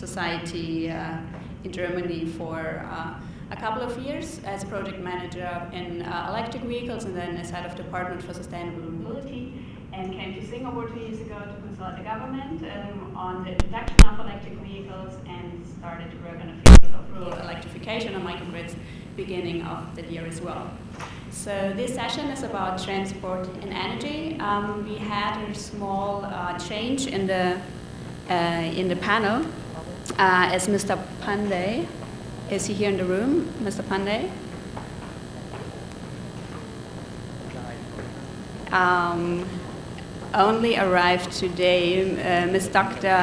society in Germany for a couple of years as project manager in electric vehicles and then as head of department for sustainable mobility, and came to Singapore 2 years ago to consult the government on the introduction of electric vehicles and started to work on the field of rural electrification on microgrids beginning of the year as well. So this session is about transport and energy. We had a small change in the panel as Mr. Pandey. Is he here in the room, Mr. Pandey? Only arrived today. Ms. Dr.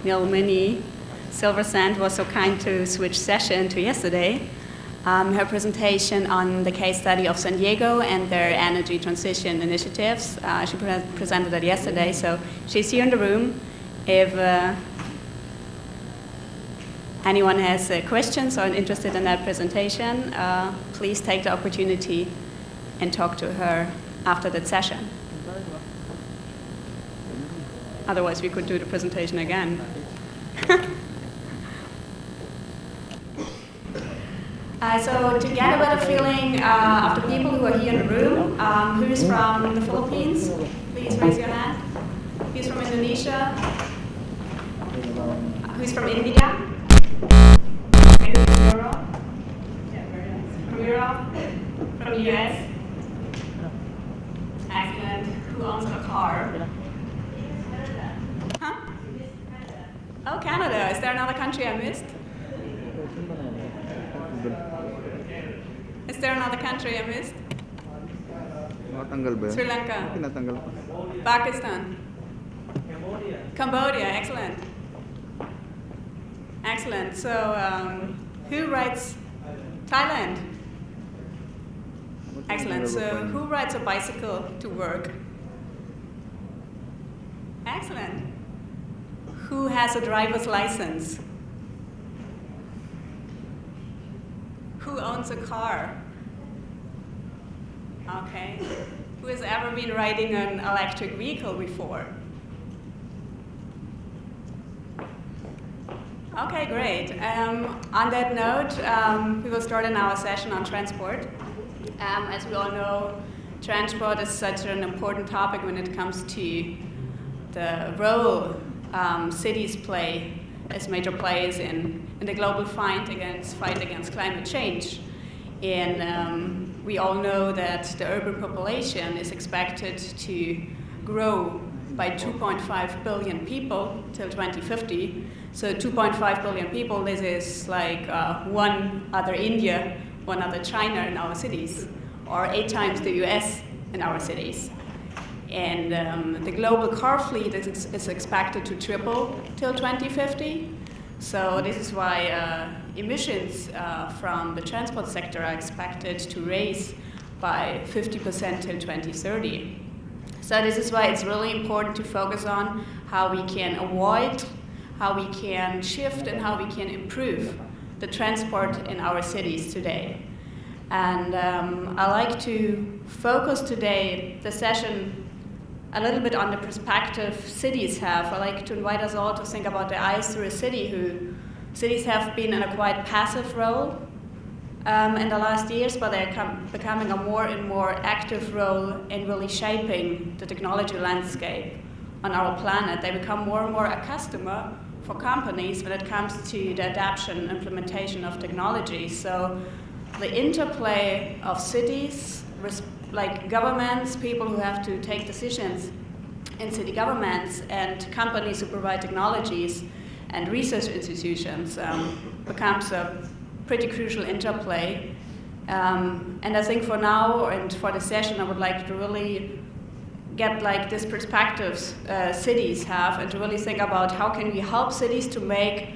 Nilmini Silversand was so kind to switch session to yesterday. Her presentation on the case study of San Diego and their energy transition initiatives. She presented that yesterday, so she's here in the room. If anyone has questions or interested in that presentation, please take the opportunity and talk to her after that session. Otherwise, we could do the presentation again. So to get a better feeling of the people who are here in the room, who's from the Philippines? Please raise your hand. Who's from Indonesia? Who's from India? Maybe from Europe? Yeah, very nice. From Europe? From the US? Excellent. Who owns a car? Huh? Oh, Canada. Is there another country I missed? Is there another country I missed? Sri Lanka. Pakistan. Cambodia. Excellent. Excellent. So, who rides Thailand? Excellent. So, who rides a bicycle to work? Excellent. Who has a driver's license? Who owns a car? Okay. Who has ever been riding an electric vehicle before? Okay, great. On that note, we will start in our session on transport. As we all know, transport is such an important topic when it comes to the role cities play as major players in the global fight against climate change. And we all know that the urban population is expected to grow by 2.5 billion people till 2050. So 2.5 billion people, this is like one other India, one other China in our cities, or 8 times the US in our cities. And the global car fleet is expected to triple till 2050. So this is why emissions from the transport sector are expected to raise by 50% till 2030. So this is why it's really important to focus on how we can avoid, how we can shift, and how we can improve the transport in our cities today. And I like to focus today the session a little bit on the perspective cities have. I like to invite us all to think about the eyes through a city. Cities have been in a quite passive role in the last years, but they're becoming a more and more active role in really shaping the technology landscape on our planet. They become more and more a customer for companies when it comes to the adoption and implementation of technology. So the interplay of cities, like governments, people who have to take decisions in city governments, and companies who provide technologies and research institutions becomes a pretty crucial interplay. And I think for now and for the session, I would like to really get like this perspectives cities have, and to really think about how can we help cities to make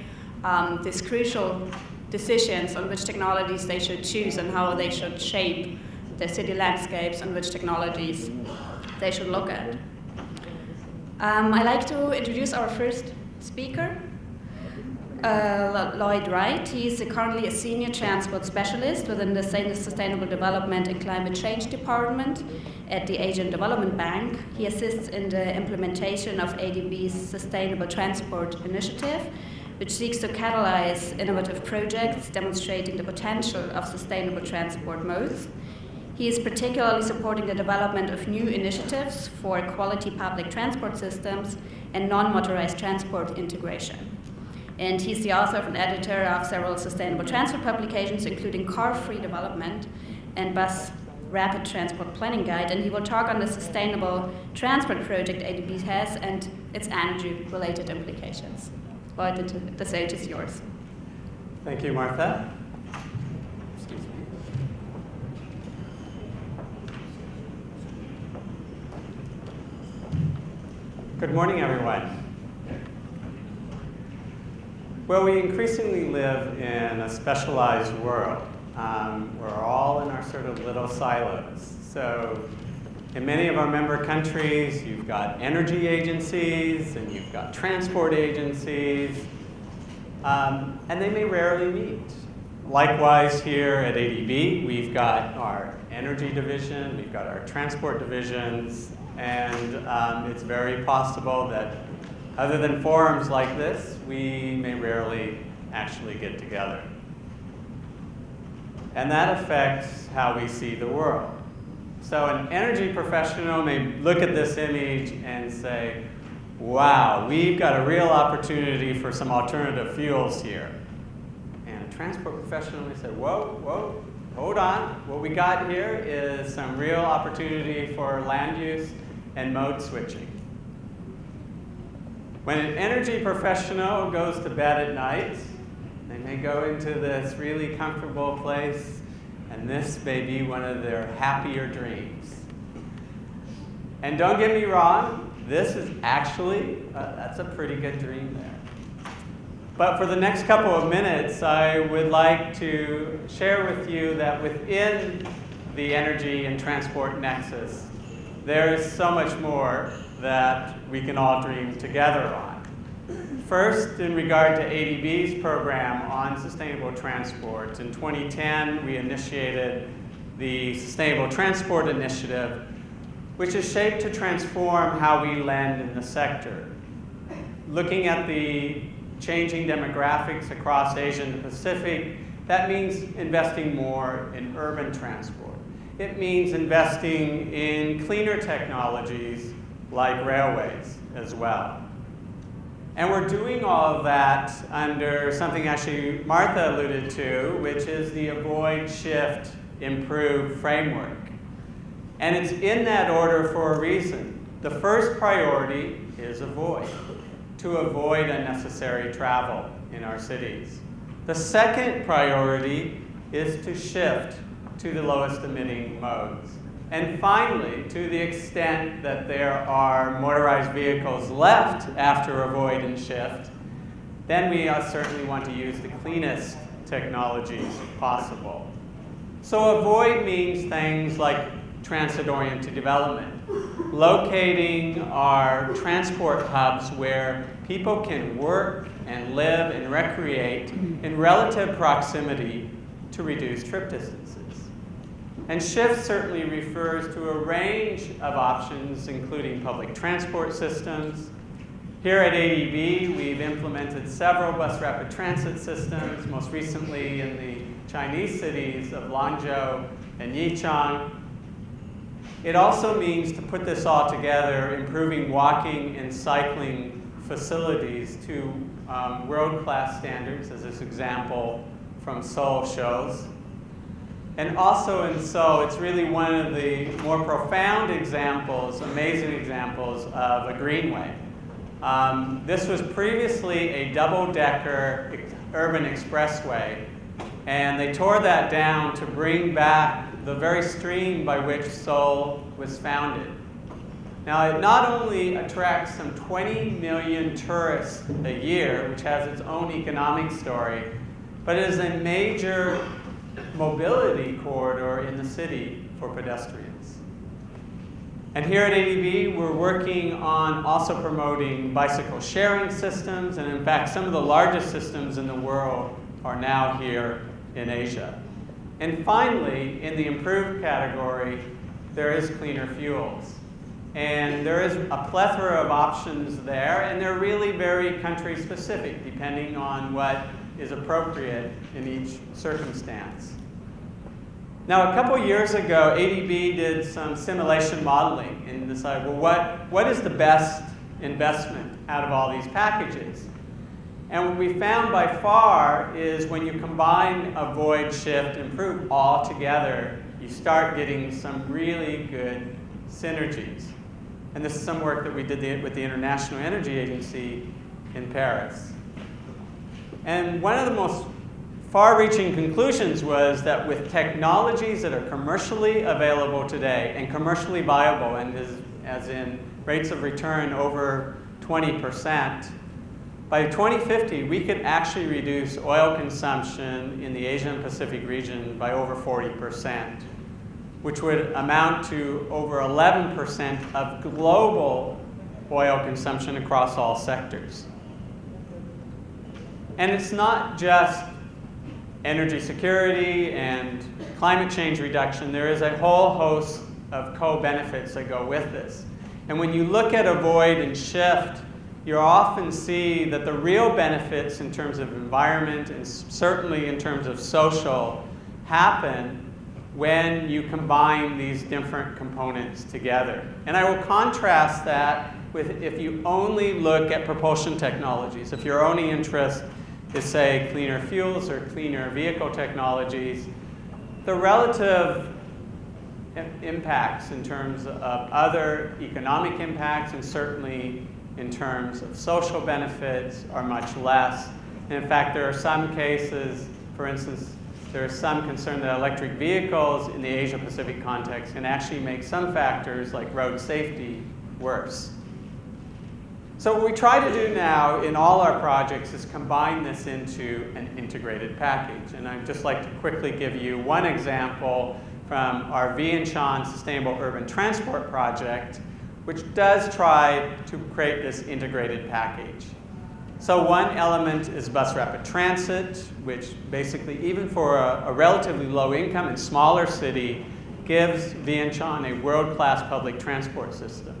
these crucial decisions on which technologies they should choose and how they should shape the city landscapes and which technologies they should look at. I'd like to introduce our first speaker, Lloyd Wright. He's currently a senior transport specialist within the Sustainable Development and Climate Change Department at the Asian Development Bank. He assists in the implementation of ADB's Sustainable Transport Initiative, which seeks to catalyze innovative projects demonstrating the potential of sustainable transport modes. He is particularly supporting the development of new initiatives for quality public transport systems and non-motorized transport integration. And he's the author and editor of several sustainable transport publications, including Car-Free Development and Bus Rapid Transport Planning Guide, and he will talk on the sustainable transport project ADB has and its energy-related implications. Well, the stage is yours. Thank you, Martha. Excuse me. Good morning, everyone. Well, we increasingly live in a specialized world. We're all in our sort of little silos. So in many of our member countries, you've got energy agencies and you've got transport agencies, and they may rarely meet. Likewise, here at ADB, we've got our energy division, we've got our transport divisions, and it's very possible that other than forums like this, we may rarely actually get together. And that affects how we see the world. So an energy professional may look at this image and say, wow, we've got a real opportunity for some alternative fuels here. And a transport professional may say, whoa, hold on. What we got here is some real opportunity for land use and mode switching. When an energy professional goes to bed at night, they may go into this really comfortable place, and this may be one of their happier dreams. And don't get me wrong, this is actually, that's a pretty good dream there. But for the next couple of minutes, I would like to share with you that within the energy and transport nexus, there is so much more that we can all dream together on. First, in regard to ADB's program on sustainable transport, in 2010, we initiated the Sustainable Transport Initiative, which is shaped to transform how we lend in the sector. Looking at the changing demographics across Asia and the Pacific, that means investing more in urban transport. It means investing in cleaner technologies like railways as well. And we're doing all of that under something actually Martha alluded to, which is the Avoid, Shift, Improve framework. And it's in that order for a reason. The first priority is avoid, to avoid unnecessary travel in our cities. The second priority is to shift to the lowest emitting modes. And finally, to the extent that there are motorized vehicles left after avoid and shift, then we certainly want to use the cleanest technologies possible. So avoid means things like transit-oriented development, locating our transport hubs where people can work and live and recreate in relative proximity to reduce trip distances. And shift certainly refers to a range of options, including public transport systems. Here at ADB, we've implemented several bus rapid transit systems, most recently in the Chinese cities of Lanzhou and Yichang. It also means, to put this all together, improving walking and cycling facilities to world-class standards, as this example from Seoul shows. And also in Seoul, it's really one of the more profound examples, amazing examples of a greenway. This was previously a double-decker urban expressway, and they tore that down to bring back the very stream by which Seoul was founded. Now, it not only attracts some 20 million tourists a year, which has its own economic story, but it is a major mobility corridor in the city for pedestrians. And here at ADB, we're working on also promoting bicycle sharing systems, and in fact, some of the largest systems in the world are now here in Asia. And finally, in the improved category, there is cleaner fuels. And there is a plethora of options there, and they're really very country specific, depending on what is appropriate in each circumstance. Now, a couple years ago, ADB did some simulation modeling and decided, well, what is the best investment out of all these packages? And what we found by far is when you combine avoid, shift, improve all together, you start getting some really good synergies. And this is some work that we did with the International Energy Agency in Paris. And one of the most far-reaching conclusions was that with technologies that are commercially available today and commercially viable, and as in rates of return over 20%, by 2050, we could actually reduce oil consumption in the Asia and Pacific region by over 40%, which would amount to over 11% of global oil consumption across all sectors. And it's not just energy security and climate change reduction. There is a whole host of co-benefits that go with this. And when you look at avoid and shift, you often see that the real benefits in terms of environment and certainly in terms of social happen when you combine these different components together. And I will contrast that with if you only look at propulsion technologies. If your only interest is, say, cleaner fuels or cleaner vehicle technologies, the relative impacts in terms of other economic impacts and certainly in terms of social benefits are much less. And in fact, there are some cases, for instance, there is some concern that electric vehicles in the Asia-Pacific context can actually make some factors like road safety worse. So what we try to do now in all our projects is combine this into an integrated package. And I'd just like to quickly give you one example from our Vientiane Sustainable Urban Transport project, which does try to create this integrated package. So one element is bus rapid transit, which basically, even for a relatively low income and smaller city, gives Vientiane a world-class public transport system.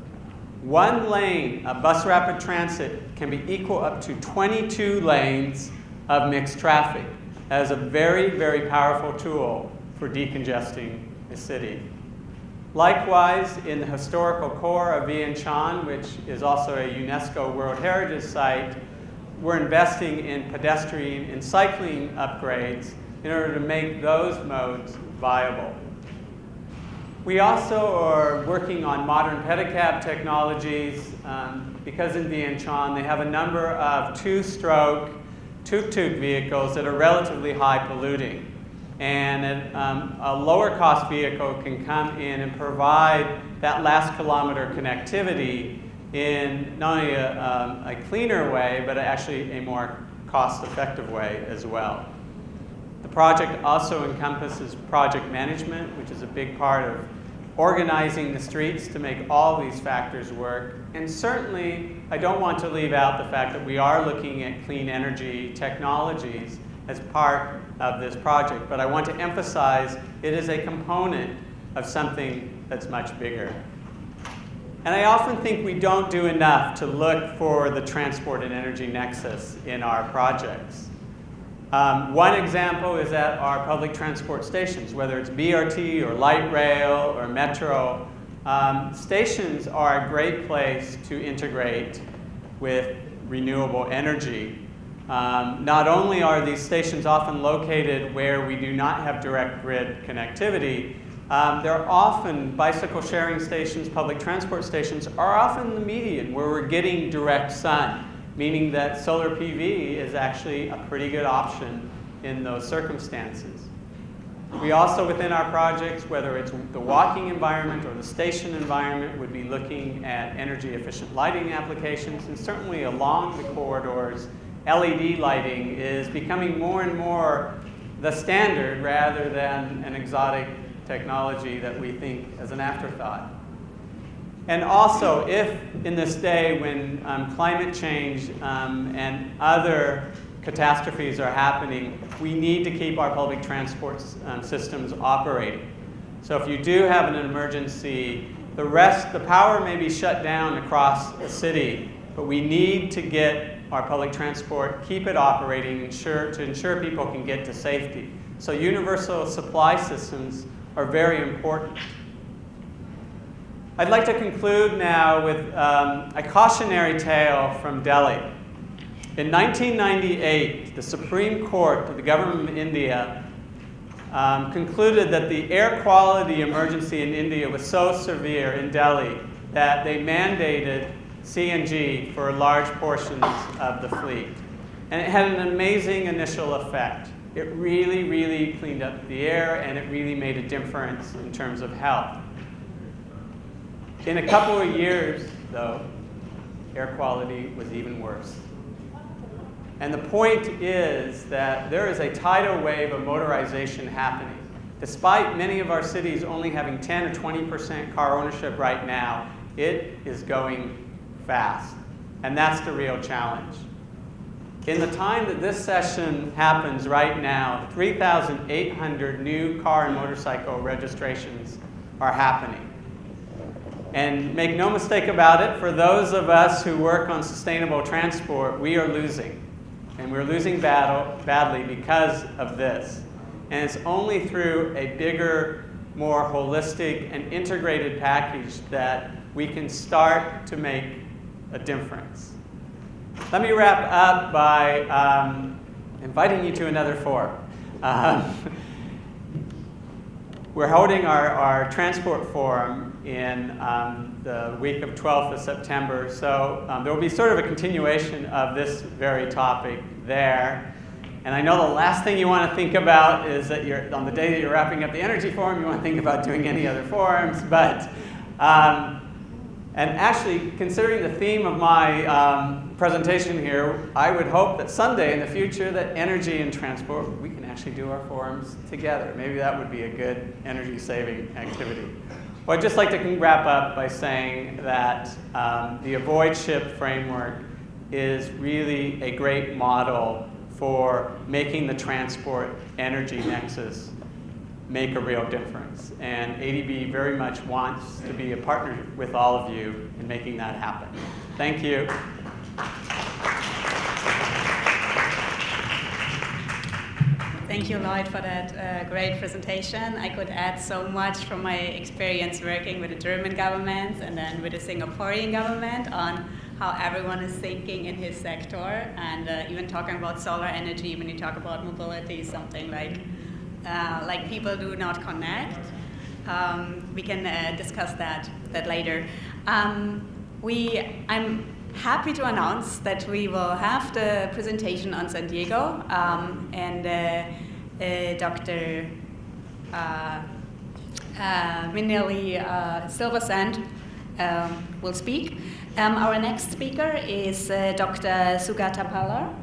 One lane of bus rapid transit can be equal up to 22 lanes of mixed traffic. That is a very, very powerful tool for decongesting a city. Likewise, in the historical core of Vientiane, which is also a UNESCO World Heritage Site, we're investing in pedestrian and cycling upgrades in order to make those modes viable. We also are working on modern pedicab technologies because in Vientiane they have a number of two-stroke, tuk-tuk vehicles that are relatively high polluting. And a lower cost vehicle can come in and provide that last kilometer connectivity in not only a cleaner way, but actually a more cost-effective way as well. The project also encompasses project management, which is a big part of organizing the streets to make all these factors work. And certainly, I don't want to leave out the fact that we are looking at clean energy technologies as part of this project, but I want to emphasize it is a component of something that's much bigger. And I often think we don't do enough to look for the transport and energy nexus in our projects. One example is at our public transport stations, whether it's BRT or light rail or metro. Stations are a great place to integrate with renewable energy. Not only are these stations often located where we do not have direct grid connectivity, they're often bicycle sharing stations, public transport stations are often the median where we're getting direct sun, meaning that solar PV is actually a pretty good option in those circumstances. We also, within our projects, whether it's the walking environment or the station environment, would be looking at energy efficient lighting applications, and certainly along the corridors, LED lighting is becoming more and more the standard rather than an exotic technology that we think as an afterthought. And also, if in this day when climate change and other catastrophes are happening, we need to keep our public transport systems operating. So if you do have an emergency The rest, the power may be shut down across the city, but we need to get our public transport, keep it operating, to ensure people can get to safety. So universal supply systems are very important. I'd like to conclude now with a cautionary tale from Delhi. In 1998, the Supreme Court of the government of India concluded that the air quality emergency in India was so severe in Delhi that they mandated CNG for large portions of the fleet. And it had an amazing initial effect. It really, really cleaned up the air, and it really made a difference in terms of health. In a couple of years, though, air quality was even worse. And the point is that there is a tidal wave of motorization happening. Despite many of our cities only having 10 or 20% car ownership right now, it is going fast. And that's the real challenge. In the time that this session happens right now, 3,800 new car and motorcycle registrations are happening. And make no mistake about it, for those of us who work on sustainable transport, we are losing. And we're losing badly because of this. And it's only through a bigger, more holistic and integrated package that we can start to make a difference. Let me wrap up by inviting you to another forum. We're holding our transport forum in the week of 12th of September, so there will be sort of a continuation of this very topic there. And I know the last thing you want to think about is that on the day that you're wrapping up the energy forum, you want to think about doing any other forums, but and actually, considering the theme of my presentation here, I would hope that someday in the future that energy and transport, we can actually do our forums together. Maybe that would be a good energy-saving activity. Well, I'd just like to wrap up by saying that the Avoid Ship framework is really a great model for making the transport energy nexus make a real difference. And ADB very much wants to be a partner with all of you in making that happen. Thank you. Thank you, Lloyd, for that great presentation. I could add so much from my experience working with the German government and then with the Singaporean government on how everyone is thinking in his sector, and even talking about solar energy when you talk about mobility, something like people do not connect. We can discuss that later. I'm happy to announce that we will have the presentation on San Diego, and Dr. Minelli Silversand will speak. Our next speaker is Dr. Sugata Pallar.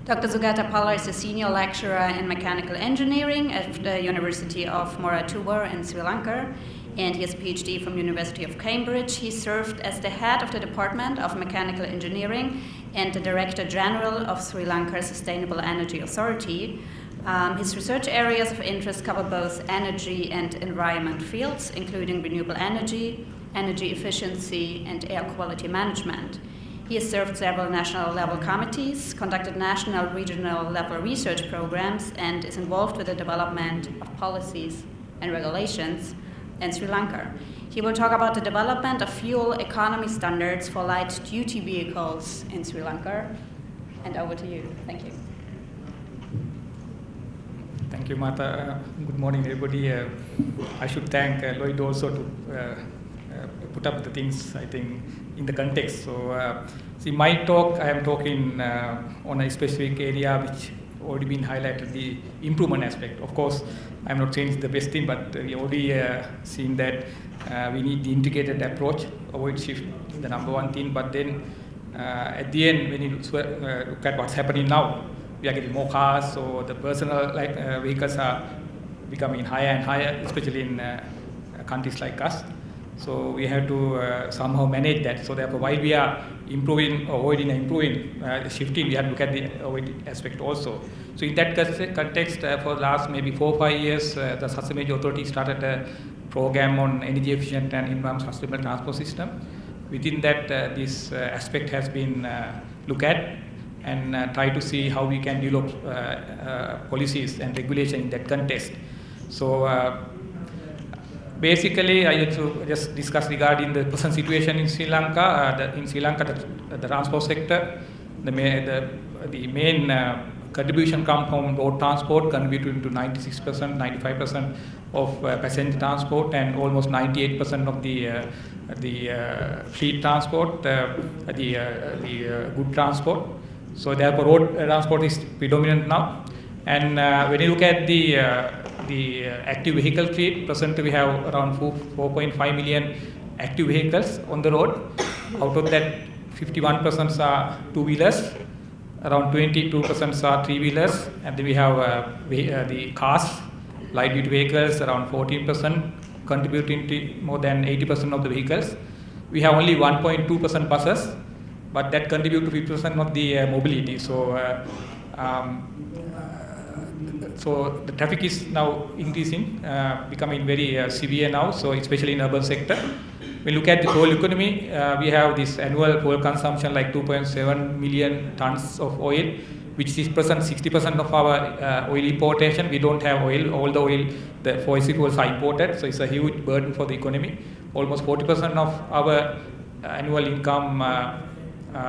Dr. Sugata Pallar is a senior lecturer in mechanical engineering at the University of Moratuwa in Sri Lanka, and he has a PhD from University of Cambridge. He served as the head of the Department of Mechanical Engineering and the Director General of Sri Lanka's Sustainable Energy Authority. His research areas of interest cover both energy and environment fields, including renewable energy, energy efficiency, and air quality management. He has served several national level committees, conducted national, regional level research programs, and is involved with the development of policies and regulations in Sri Lanka. He will talk about the development of fuel economy standards for light-duty vehicles in Sri Lanka. And over to you. Thank you. Thank you, Martha. Good morning, everybody. I should thank Lloyd also to put up the things, I think, in the context. So, see, my talk, I am talking on a specific area which already been highlighted, the improvement aspect. Of course, I'm not saying it's the best thing, but we already seen that we need the integrated approach, avoid shift, the number one thing. But then at the end, when you look at what's happening now, we are getting more cars, so the personal vehicles are becoming higher and higher, especially in countries like us. So we have to somehow manage that. So therefore, while we are improving, avoiding and improving, shifting, we have to look at the avoiding aspect also. So in that context, for the last maybe 4 or 5 years, the Sustainability Authority started a program on energy efficient and environmental sustainable transport system. Within that, this aspect has been looked at and try to see how we can develop policies and regulation in that context. So basically, I had to just discuss regarding the present situation in Sri Lanka. In Sri Lanka, the transport sector, the main contribution comes from road transport, contributing to 96%, 95% of passenger transport, and almost 98% of the fleet transport, the good transport. So therefore, road transport is predominant now. And when you look at the active vehicle fleet, presently we have around 4.5 million active vehicles on the road. Out of that, 51% are two-wheelers, around 22% are three-wheelers, and then we have the cars, light-duty vehicles, around 14%, contributing to more than 80% of the vehicles. We have only 1.2% buses, but that contribute to 50% of the mobility. So the traffic is now increasing, becoming very severe now, so especially in urban sector. When we look at the whole economy, we have this annual fuel consumption like 2.7 million tons of oil, which is present 60% of our oil importation. We don't have oil, all the oil, the fossil fuels are imported, so it's a huge burden for the economy. Almost 40% of our annual income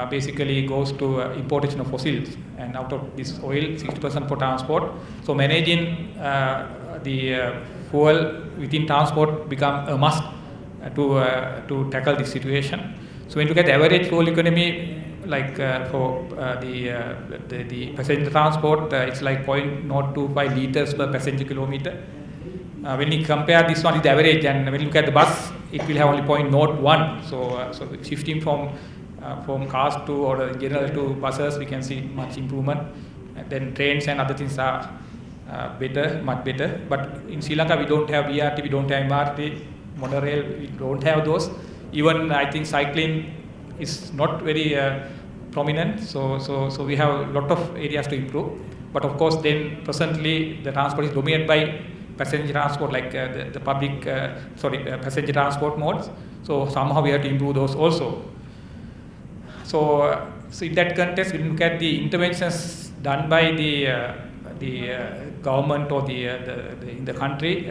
basically goes to importation of fossils, and out of this oil, 60% for transport. So managing the fuel within transport become a must to tackle this situation. So when you look at the average fuel economy, like for the passenger transport, it's like 0.025 liters per passenger kilometer. When you compare this one with the average, and when you look at the bus, it will have only 0.01. So shifting from cars to or in general to buses, we can see much improvement. And then trains and other things are better, much better. But in Sri Lanka, we don't have BRT, we don't have MRT, monorail, we don't have those. Even I think cycling is not very prominent. So we have a lot of areas to improve. But of course, then presently the transport is dominated by passenger transport, like the public, passenger transport modes. So somehow we have to improve those also. So in that context, we look at the interventions done by the government or in the country.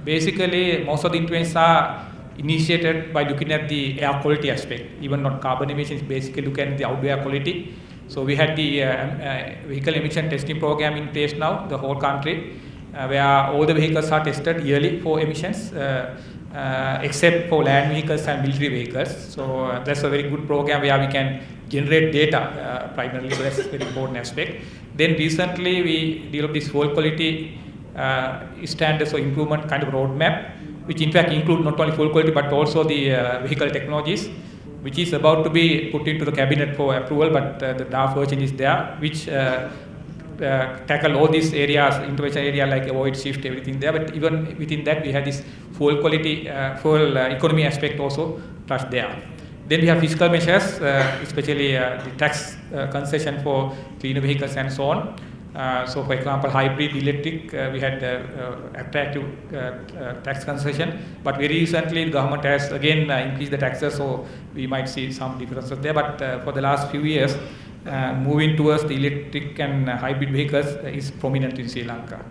Basically, most of the interventions are initiated by looking at the air quality aspect, even not carbon emissions, basically looking at the outdoor air quality. So we had the vehicle emission testing program in place now, the whole country, where all the vehicles are tested yearly for emissions, except for land vehicles and military vehicles. So that's a very good program where we can generate data primarily, so that's a very important aspect. Then recently we developed this fuel quality standards or improvement kind of roadmap, which in fact include not only fuel quality but also the vehicle technologies, which is about to be put into the cabinet for approval, but the draft version is there, which tackle all these areas, intervention area like avoid shift, everything there. But even within that, we have this fuel quality, fuel economy aspect also touched there. Then we have fiscal measures, especially the tax concession for cleaner vehicles and so on. So, for example, hybrid electric, we had attractive tax concession, but very recently the government has again increased the taxes, so we might see some differences there. But for the last few years, moving towards the electric and hybrid vehicles is prominent in Sri Lanka.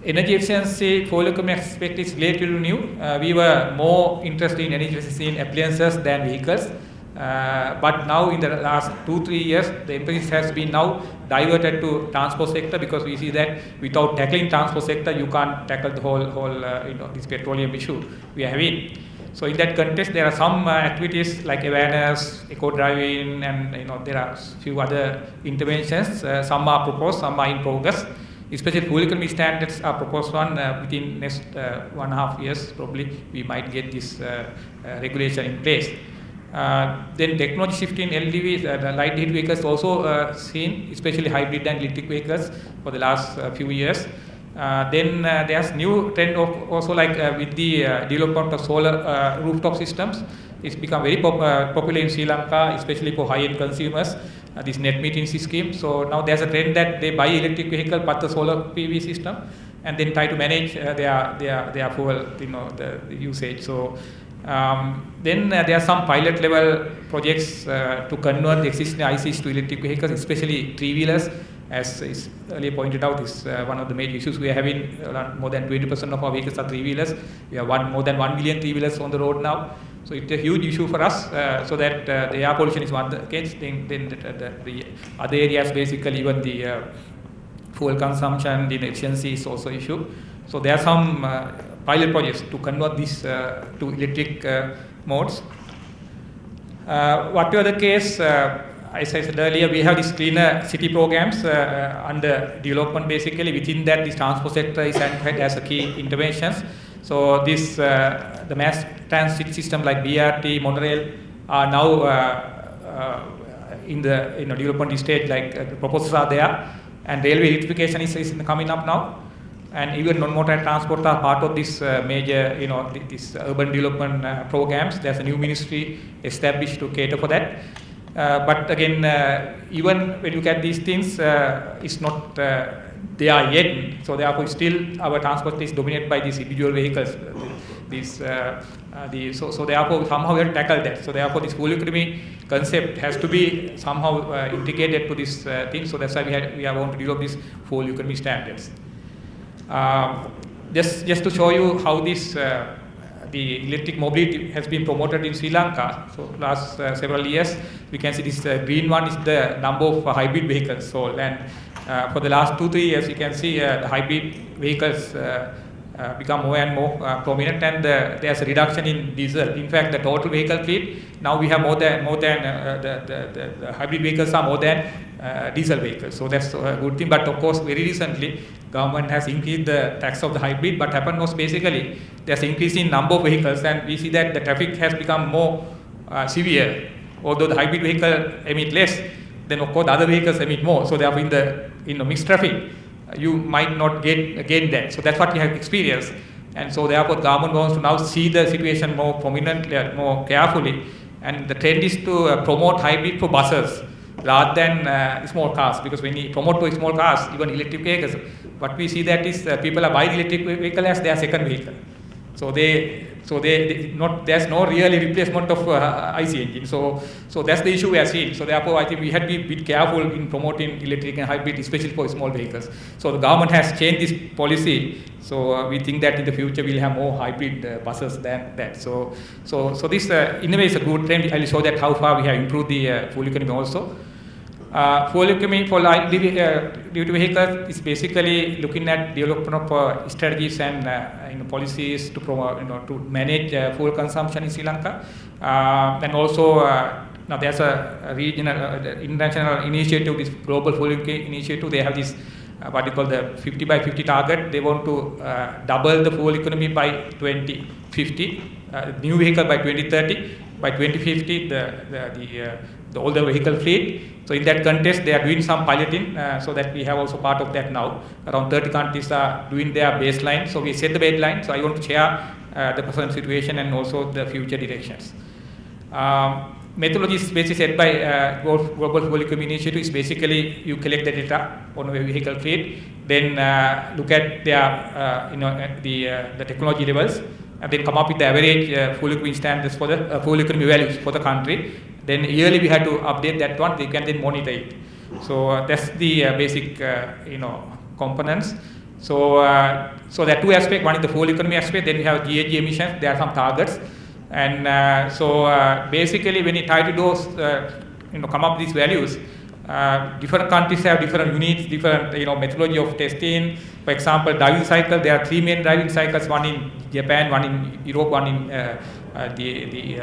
Energy efficiency, fuel economy aspect is relatively new. We were more interested in energy efficiency in appliances than vehicles. But now in the last 2-3 years, the emphasis has been now diverted to transport sector, because we see that without tackling transport sector, you can't tackle the whole this petroleum issue we are having. So in that context, there are some activities like awareness, eco-driving, and there are few other interventions. Some are proposed, some are in progress. Especially fuel economy standards are proposed one within next 1.5 years. Probably we might get this regulation in place. Then technology shift in LDVS, the light vehicles also seen, especially hybrid and electric vehicles for the last few years. Then there's new trend of also like with the development of solar rooftop systems. It's become very popular in Sri Lanka, especially for high-end consumers. This net metering scheme. So now there's a trend that they buy electric vehicle but the solar PV system, and then try to manage their fuel, the usage. So then there are some pilot level projects to convert the existing ICs to electric vehicles, especially three-wheelers. As is earlier pointed out, is one of the major issues we are having. More than 20% of our vehicles are three-wheelers. We have more than 1 million three-wheelers on the road now. So it's a huge issue for us, so that the air pollution is one case. Then the other areas, basically even the fuel consumption, the efficiency is also an issue. So there are some pilot projects to convert this to electric modes. Whatever the case, as I said earlier, we have these cleaner city programs under development. Basically, within that, this transport sector is identified as a key interventions. So this the mass transit system like BRT, monorail are now in the development stage. Like the proposals are there, and railway electrification is coming up now. And even non-motor transport are part of this major, this urban development programs. There's a new ministry established to cater for that. But again, even when you look at these things, it's not there yet. So therefore, still our transport is dominated by these individual vehicles. So therefore, somehow we have to tackle that. So therefore, this full economy concept has to be somehow integrated to this thing. So that's why we are going to develop these full economy standards. Just to show you how this the electric mobility has been promoted in Sri Lanka. So last several years, we can see this green one is the number of hybrid vehicles sold, and for the last 2-3 years, you can see the hybrid vehicles become more and more prominent, and there's a reduction in diesel. In fact, the total vehicle fleet, now we have more than the hybrid vehicles are more than diesel vehicles. So that's a good thing. But of course, very recently, government has increased the tax of the hybrid. But happened was basically there's an increase in number of vehicles, and we see that the traffic has become more severe. Although the hybrid vehicle emit less, then of course the other vehicles emit more. So therefore, in the mixed traffic, you might not get that. So that's what we have experienced. And so therefore, government wants to now see the situation more prominently, more carefully. And the trend is to promote hybrid for buses rather than small cars. Because when you promote for small cars, even electric vehicles, what we see that is people are buying electric vehicle as their second vehicle. So there's no really replacement of IC engine. So that's the issue we are seeing. So therefore, I think we had to be a bit careful in promoting electric and hybrid, especially for small vehicles. So the government has changed this policy. So we think that in the future we'll have more hybrid buses than that. So this in a way is a good trend. I'll show that how far we have improved the fuel economy also. Fuel economy for light duty vehicles is basically looking at development of strategies and policies to promote, to manage fuel consumption in Sri Lanka, and also now there's a regional international initiative, this global fuel initiative. They have this what they call the 50 by 50 target. They want to double the fuel economy by 2050, new vehicle by 2030, by 2050 the older vehicle fleet. So in that context, they are doing some piloting, so that we have also part of that now. Around 30 countries are doing their baseline. So we set the baseline. So I want to share the present situation and also the future directions. Methodology is basically set by Global Fuel Economy Initiative. Is basically you collect the data on a vehicle fleet, then look at their the technology levels, and then come up with the average fuel economy standards for the fuel economy values for the country. Then yearly we have to update that one. They can then monitor it. So that's the basic components. So there are two aspects. One is the fuel economy aspect. Then we have GHG emissions. There are some targets. And basically when you try to do come up with these values, different countries have different units, different methodology of testing. For example, driving cycle, there are 3 main driving cycles, one in Japan, one in Europe, one in the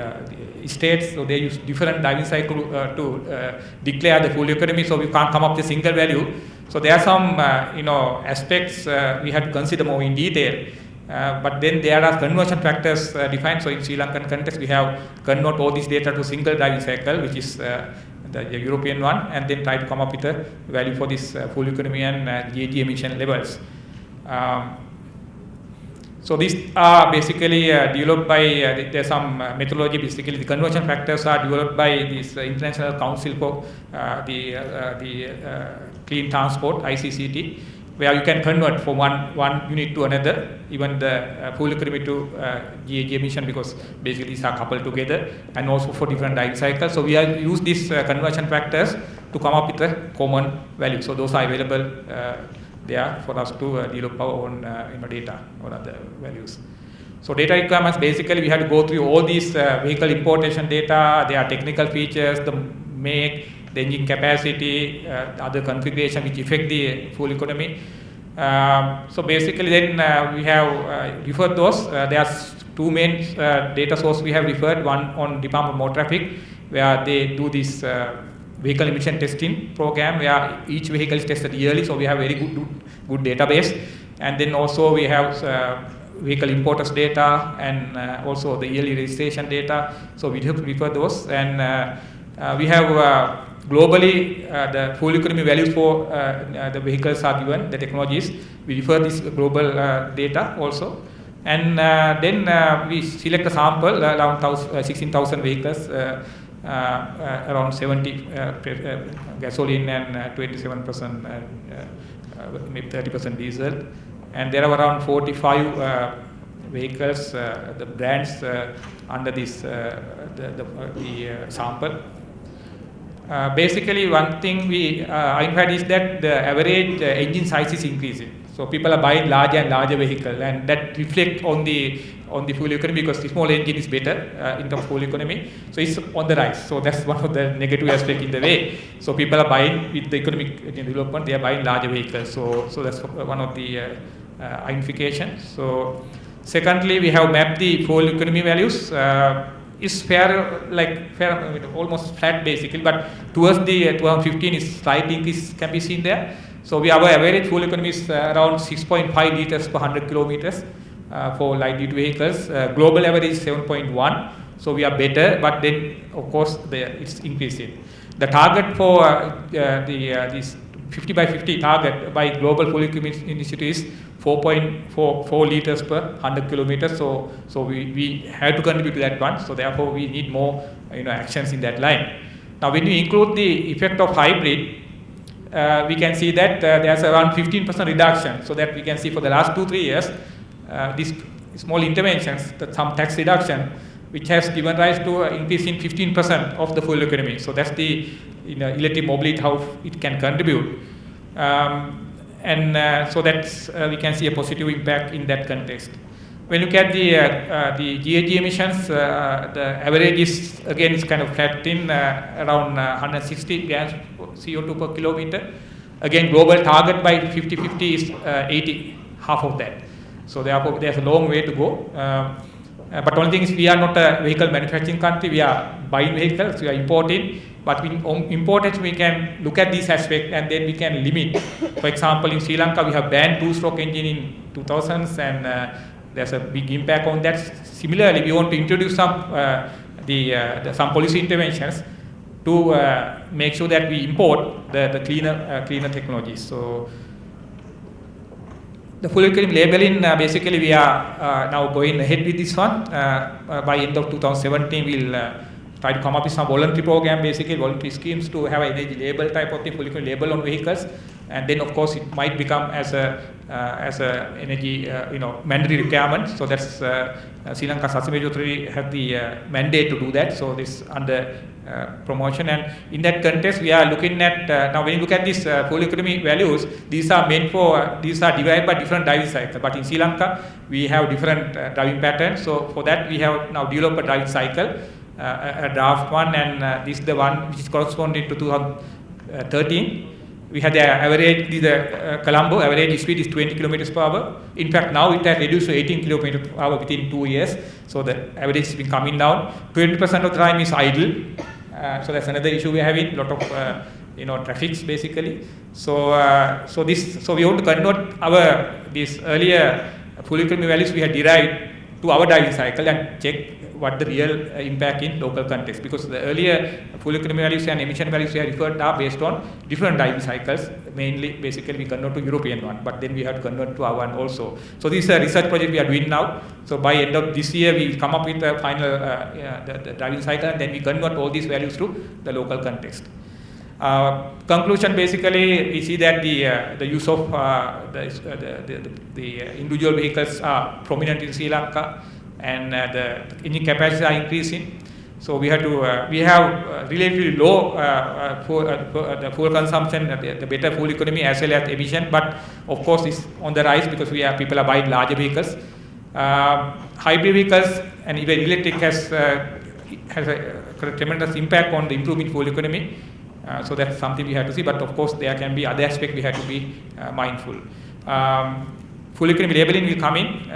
States. So they use different driving cycle to declare the fuel economy, so we can't come up with a single value. So there are some aspects we have to consider more in detail. But then there are conversion factors defined. So in Sri Lankan context, we have convert all this data to single driving cycle, which is the European one, and then try to come up with a value for this fuel economy and GHG emission levels. So these are basically developed by, there's some methodology. Basically the conversion factors are developed by this International Council for the Clean Transport, ICCT, where you can convert from one unit to another, even the fuel economy to GHG emission, because basically these are coupled together, and also for different life cycles. So we have used these conversion factors to come up with a common value. So those are available there for us to develop our own data or other values. So data requirements, basically we have to go through all these vehicle importation data, their technical features, the make, the engine capacity, other configuration which affect the fuel economy. So basically then we have referred those. There are two main data sources we have referred. One on Department of Motor Traffic, where they do this vehicle emission testing program, where each vehicle is tested yearly, so we have very good database. And then also we have vehicle importers data, and also the yearly registration data, so we have to refer those. And we have globally the fuel economy values for the vehicles are given, the technologies. We refer this global data also. And then we select a sample around 16,000 vehicles, around 70 gasoline and 27%, maybe 30% diesel. And there are around 45 vehicles, the brands under this the sample. Basically, one thing we identified is that the average engine size is increasing. So people are buying larger and larger vehicles, and that reflects on the fuel economy, because the small engine is better in terms of fuel economy. So it's on the rise. So that's one of the negative aspects in the way. So people are buying, with the economic development, they are buying larger vehicles. So that's one of the identification. So secondly, we have mapped the fuel economy values. It's almost flat basically, but towards the 2015 is slight increase can be seen there. So our average fuel economy is around 6.5 liters per 100 kilometers for light duty vehicles. Global average is 7.1. So we are better, but then of course it's increasing. The target for this 50 by 50 target by Global Fuel Economy Initiative is 4.4 liters per 100 kilometers. So we have to contribute to that one. So therefore we need more actions in that line. Now when we include the effect of hybrid, we can see that there's around 15% reduction. So that we can see for the last 2-3 years, these small interventions, some tax reduction, which has given rise to an increase in 15% of the fuel economy. So that's the electric mobility, how it can contribute. So that's we can see a positive impact in that context. When you look at the GHG emissions, the average is again is kind of flat in around 160 grams CO2 per kilometer. Again, global target by 50/50 is 80, half of that. So therefore, there's a long way to go. But only thing is, we are not a vehicle manufacturing country. We are buying vehicles, we are importing. But in importation, we can look at these aspects and then we can limit. For example, in Sri Lanka, we have banned two-stroke engine in 2000s, and there's a big impact on that. Similarly, we want to introduce some some policy interventions to make sure that we import the cleaner technologies. So the fuel economy labeling, basically we are now going ahead with this one. By end of 2017, we'll try to come up with some voluntary program, basically voluntary schemes to have an energy label type of thing, fuel economy label on vehicles, and then of course it might become as a energy mandatory requirement. So that's Sri Lanka Sustainability Authority have the mandate to do that. So this under promotion, and in that context we are looking at now when you look at these fuel economy values, these are divided by different driving cycles. But in Sri Lanka we have different driving patterns. So for that we have now developed a driving cycle, a draft one, and this is the one which is corresponding to 2013. We had the average, the Colombo average speed is 20 kilometers per hour. In fact, now it has reduced to 18 kilometers per hour within 2 years. So the average has been coming down. 20% of the time is idle. So that's another issue we are having. A lot of traffics basically. So we want to convert these earlier fuel economy values we had derived to our driving cycle and check what the real impact in local context. Because the earlier fuel economy values and emission values we have referred are based on different driving cycles. Mainly, basically, we convert to European one, but then we have to convert to our one also. So this is a research project we are doing now. So by end of this year, we will come up with the final the driving cycle, and then we convert all these values to the local context. Conclusion, basically, we see that the use of the individual vehicles are prominent in Sri Lanka, and the engine capacities are increasing. So we have relatively low the fuel consumption, the better fuel economy as well as emission. But of course, it's on the rise because people are buying larger vehicles. Hybrid vehicles and even electric has a tremendous impact on the improvement in fuel economy. So that's something we have to see, but of course there can be other aspects we have to be mindful. Fuel economy labeling will come in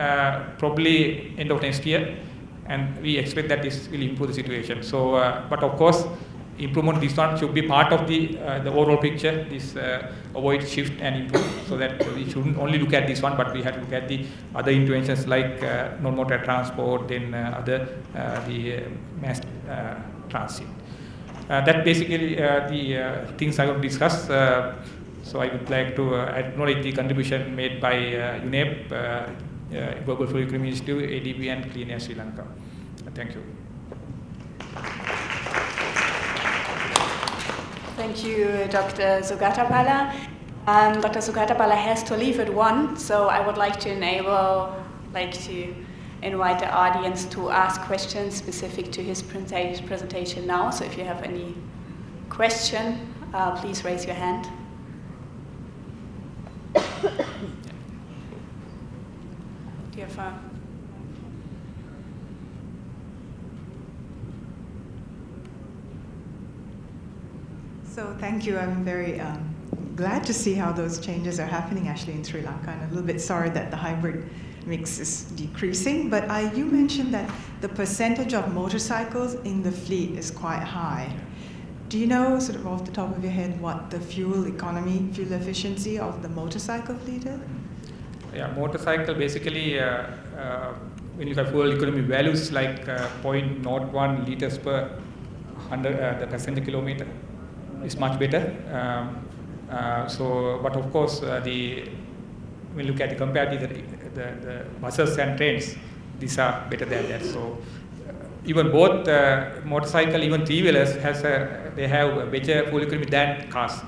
probably end of next year, and we expect that this will improve the situation. So, but of course, improvement this one should be part of the overall picture. This avoid, shift, and improve. So that we shouldn't only look at this one, but we have to look at the other interventions like non-motor transport, then the mass transit. That basically the things I will discuss. So I would like to acknowledge the contribution made by UNEP, Global Fuel Economy Institute, ADB, and Clean Air Sri Lanka. Thank you. Thank you, Dr. Sugatapala. Dr. Sugatapala has to leave at 1, so I would like to invite the audience to ask questions specific to his presentation now. So if you have any question, please raise your hand. Do you have a... So thank you. I'm very glad to see how those changes are happening actually in Sri Lanka, and a little bit sorry that the hybrid mix is decreasing. But you mentioned that the percentage of motorcycles in the fleet is quite high. Do you know, sort of off the top of your head, what the fuel efficiency of the motorcycle fleet is? Yeah, motorcycle basically, when you have fuel economy values like 0.01 liters per 100 the passenger kilometer, is much better. But of course, when you look at the buses and trains, these are better than that. So even both motorcycle, even three-wheelers they have a better fuel economy than cars.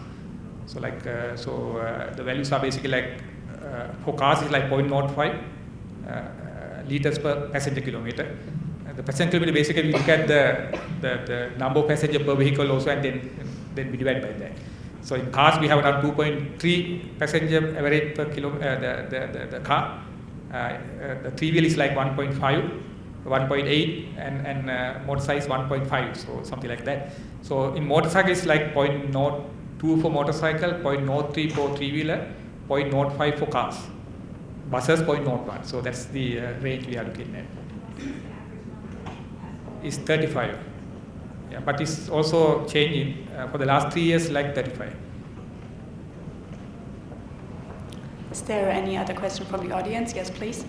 So the values are basically like for cars is like 0.05 liters per passenger kilometer. The passenger kilometer basically we look at the number of passengers per vehicle also, and then we divide by that. So in cars we have around 2.3 passenger average per the car. The three-wheel is like 1.5, 1.8, and motorcycle is 1.5, so something like that. So in motorcycle it's like 0.02 for motorcycle, 0.03 for three-wheeler, 0.05 for cars. Buses 0.01. So that's the range we are looking at. It's 35. Yeah, but it's also changing for the last 3 years, like 35. Is there any other question from the audience? Yes, please.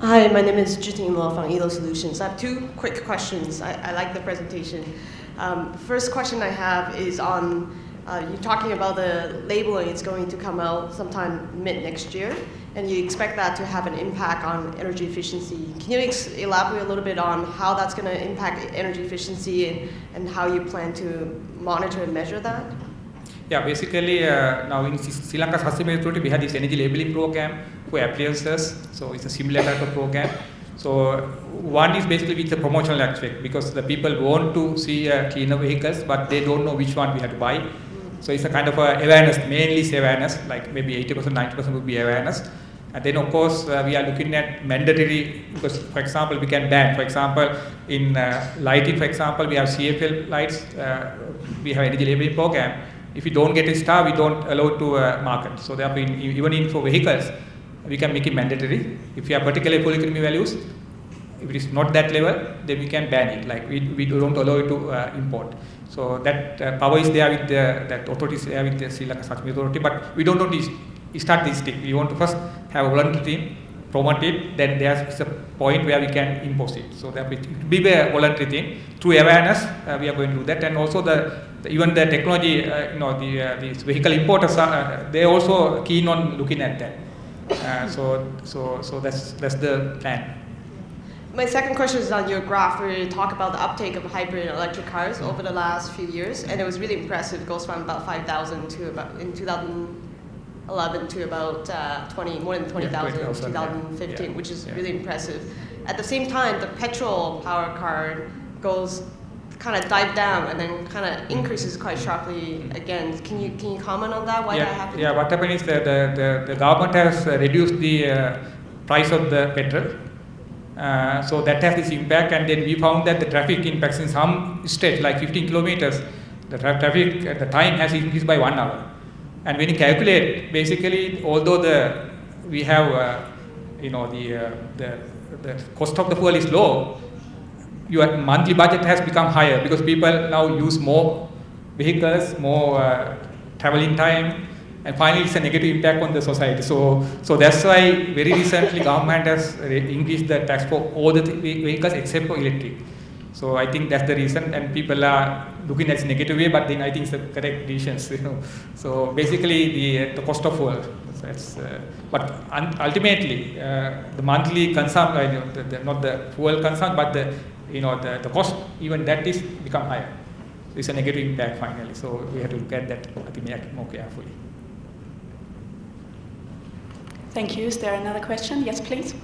Hi, my name is Jiting Mo from ELO Solutions. I have 2 quick questions. I like the presentation. First question I have is on you're talking about the labeling. It's going to come out sometime mid next year, and you expect that to have an impact on energy efficiency. Can you elaborate a little bit on how that's going to impact energy efficiency and how you plan to monitor and measure that? Yeah, basically now in Sri Lanka Sustainability Authority we have this energy labeling program for appliances. So it's a similar type of program. So one is basically with the promotional aspect, because the people want to see cleaner vehicles, but they don't know which one we have to buy. So it's a kind of awareness, mainly it's awareness, like maybe 80%, 90% would be awareness. And then of course we are looking at mandatory, because for example we can ban, for example in lighting, for example we have CFL lights, we have energy labeling program. If you don't get a star, we don't allow it to market. So therefore even for vehicles, we can make it mandatory. If you have particular fuel economy values, if it is not that level, then we can ban it. Like we don't allow it to import. So that power is there with that authority is there with the Sri Lanka Sustainability Authority. But we don't want to start this thing. We want to first have a voluntary team promote it, then there's a point where we can impose it. So that it will be a voluntary thing. Through awareness, we are going to do that, and also even the technology, these vehicle importers they're also keen on looking at that. So that's the plan. My second question is on your graph where you talk about the uptake of hybrid and electric cars over the last few years, and it was really impressive. It goes from about 5,000 to about in 2011 to about more than 20,000 in 2015, which is really impressive. At the same time, the petrol power car goes kind of dive down and then kind of increases quite sharply again. Can you comment on that? Why that happened? Yeah, what happened is that the government has reduced the price of the petrol. So that has this impact, and then we found that the traffic impacts in some states, like 15 kilometers, the traffic at the time has increased by 1 hour. And when you calculate, basically, although we have the cost of the fuel is low, your monthly budget has become higher because people now use more vehicles, more traveling time, and finally it's a negative impact on the society. So that's why very recently government has increased the tax for all the vehicles except for electric. So I think that's the reason, and people are looking at it negative way, but then I think it's the correct decisions. So basically the cost of fuel. But ultimately the monthly consumption, not the fuel consumption, but the cost, even that is become higher. So it's a negative impact finally. So we have to look at that, I think, more carefully. Thank you. Is there another question? Yes, please.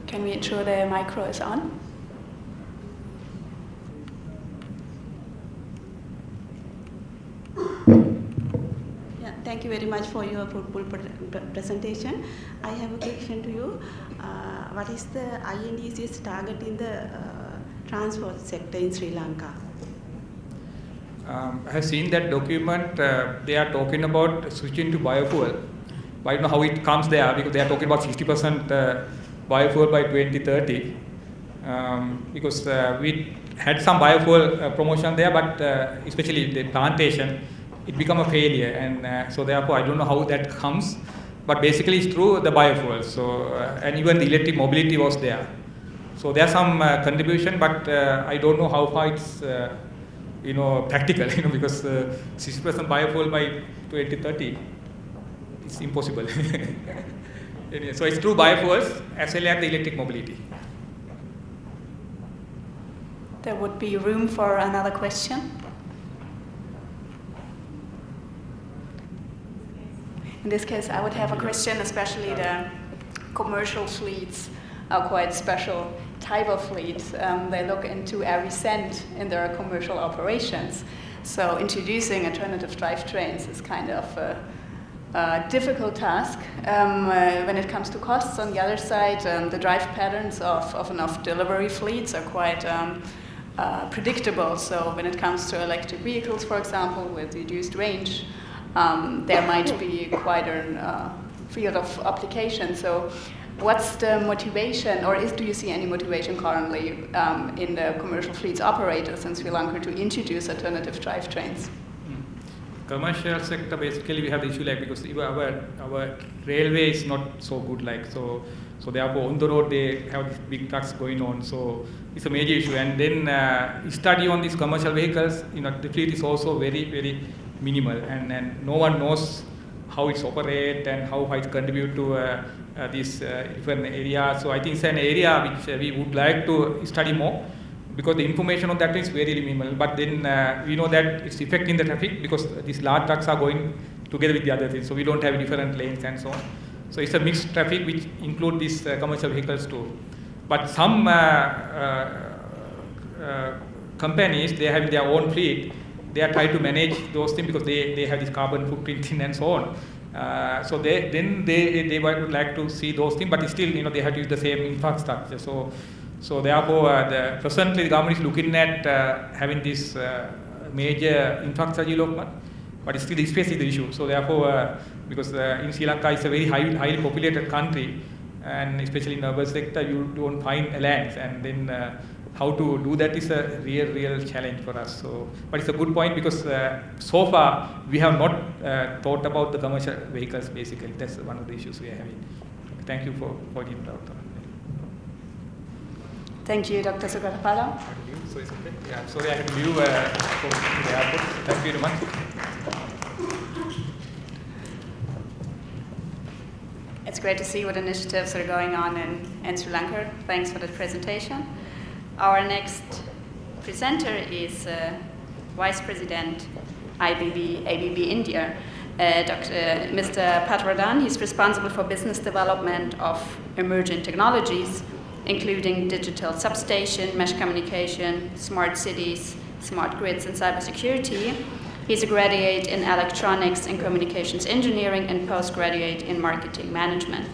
Can we ensure the micro is on? Yeah, thank you very much for your full presentation. I have a question to you. What is the INDC's target in the transport sector in Sri Lanka? I have seen that document. They are talking about switching to biofuel. But I don't know how it comes there, because they are talking about 60% biofuel by 2030. Because we had some biofuel promotion there, but especially the plantation, it became a failure, and so therefore I don't know how that comes. But basically it's through the biofuel. So and even the electric mobility was there. So there's some contribution, but I don't know how far it's practical, because 60% biofuel by 2030, it's impossible. Anyway, so it's through biofuels as well as the electric mobility. There would be room for another question. In this case, I would have a question, especially the commercial fleets are quite special type of fleets. They look into every cent in their commercial operations. So introducing alternative drivetrains is kind of a difficult task. When it comes to costs, on the other side, the drive patterns of enough delivery fleets are quite predictable. So when it comes to electric vehicles, for example, with reduced range, there might be quite a field of application. So what's the motivation, or do you see any motivation currently in the commercial fleets operators in Sri Lanka to introduce alternative drivetrains? Commercial sector, basically we have the issue because our railway is not so good, so therefore on the road they have these big trucks going on, so it's a major issue. And then study on these commercial vehicles, the fleet is also very, very minimal, and no one knows how it's operate and how it contribute to these different areas. So I think it's an area which we would like to study more, because the information on that is very minimal. But then we know that it's affecting the traffic because these large trucks are going together with the other things, so we don't have different lanes and so on. So it's a mixed traffic which include these commercial vehicles too. But some companies, they have their own fleet. They are trying to manage those things because they have this carbon footprint and so on. So they would like to see those things, but still, they have to use the same infrastructure. So therefore, presently the government is looking at having this major infrastructure development, but still the space is the issue. So therefore, because in Sri Lanka it's a very highly populated country, and especially in the urban sector, you don't find lands, and then how to do that is a real challenge for us. So, but it's a good point because so far we have not thought about the commercial vehicles. Basically, that's one of the issues we are having. Thank you for pointing it out. Thank you, Dr. Sugatapala. So it's okay. Yeah, sorry, I had to leave for the airport. Thank you very much. It's great to see what initiatives are going on in Sri Lanka. Thanks for the presentation. Our next presenter is Vice President ADB India, Mr. Patwardhan. He's responsible for business development of emerging technologies, including digital substation, mesh communication, smart cities, smart grids, and cybersecurity. He's a graduate in electronics and communications engineering and postgraduate in marketing management.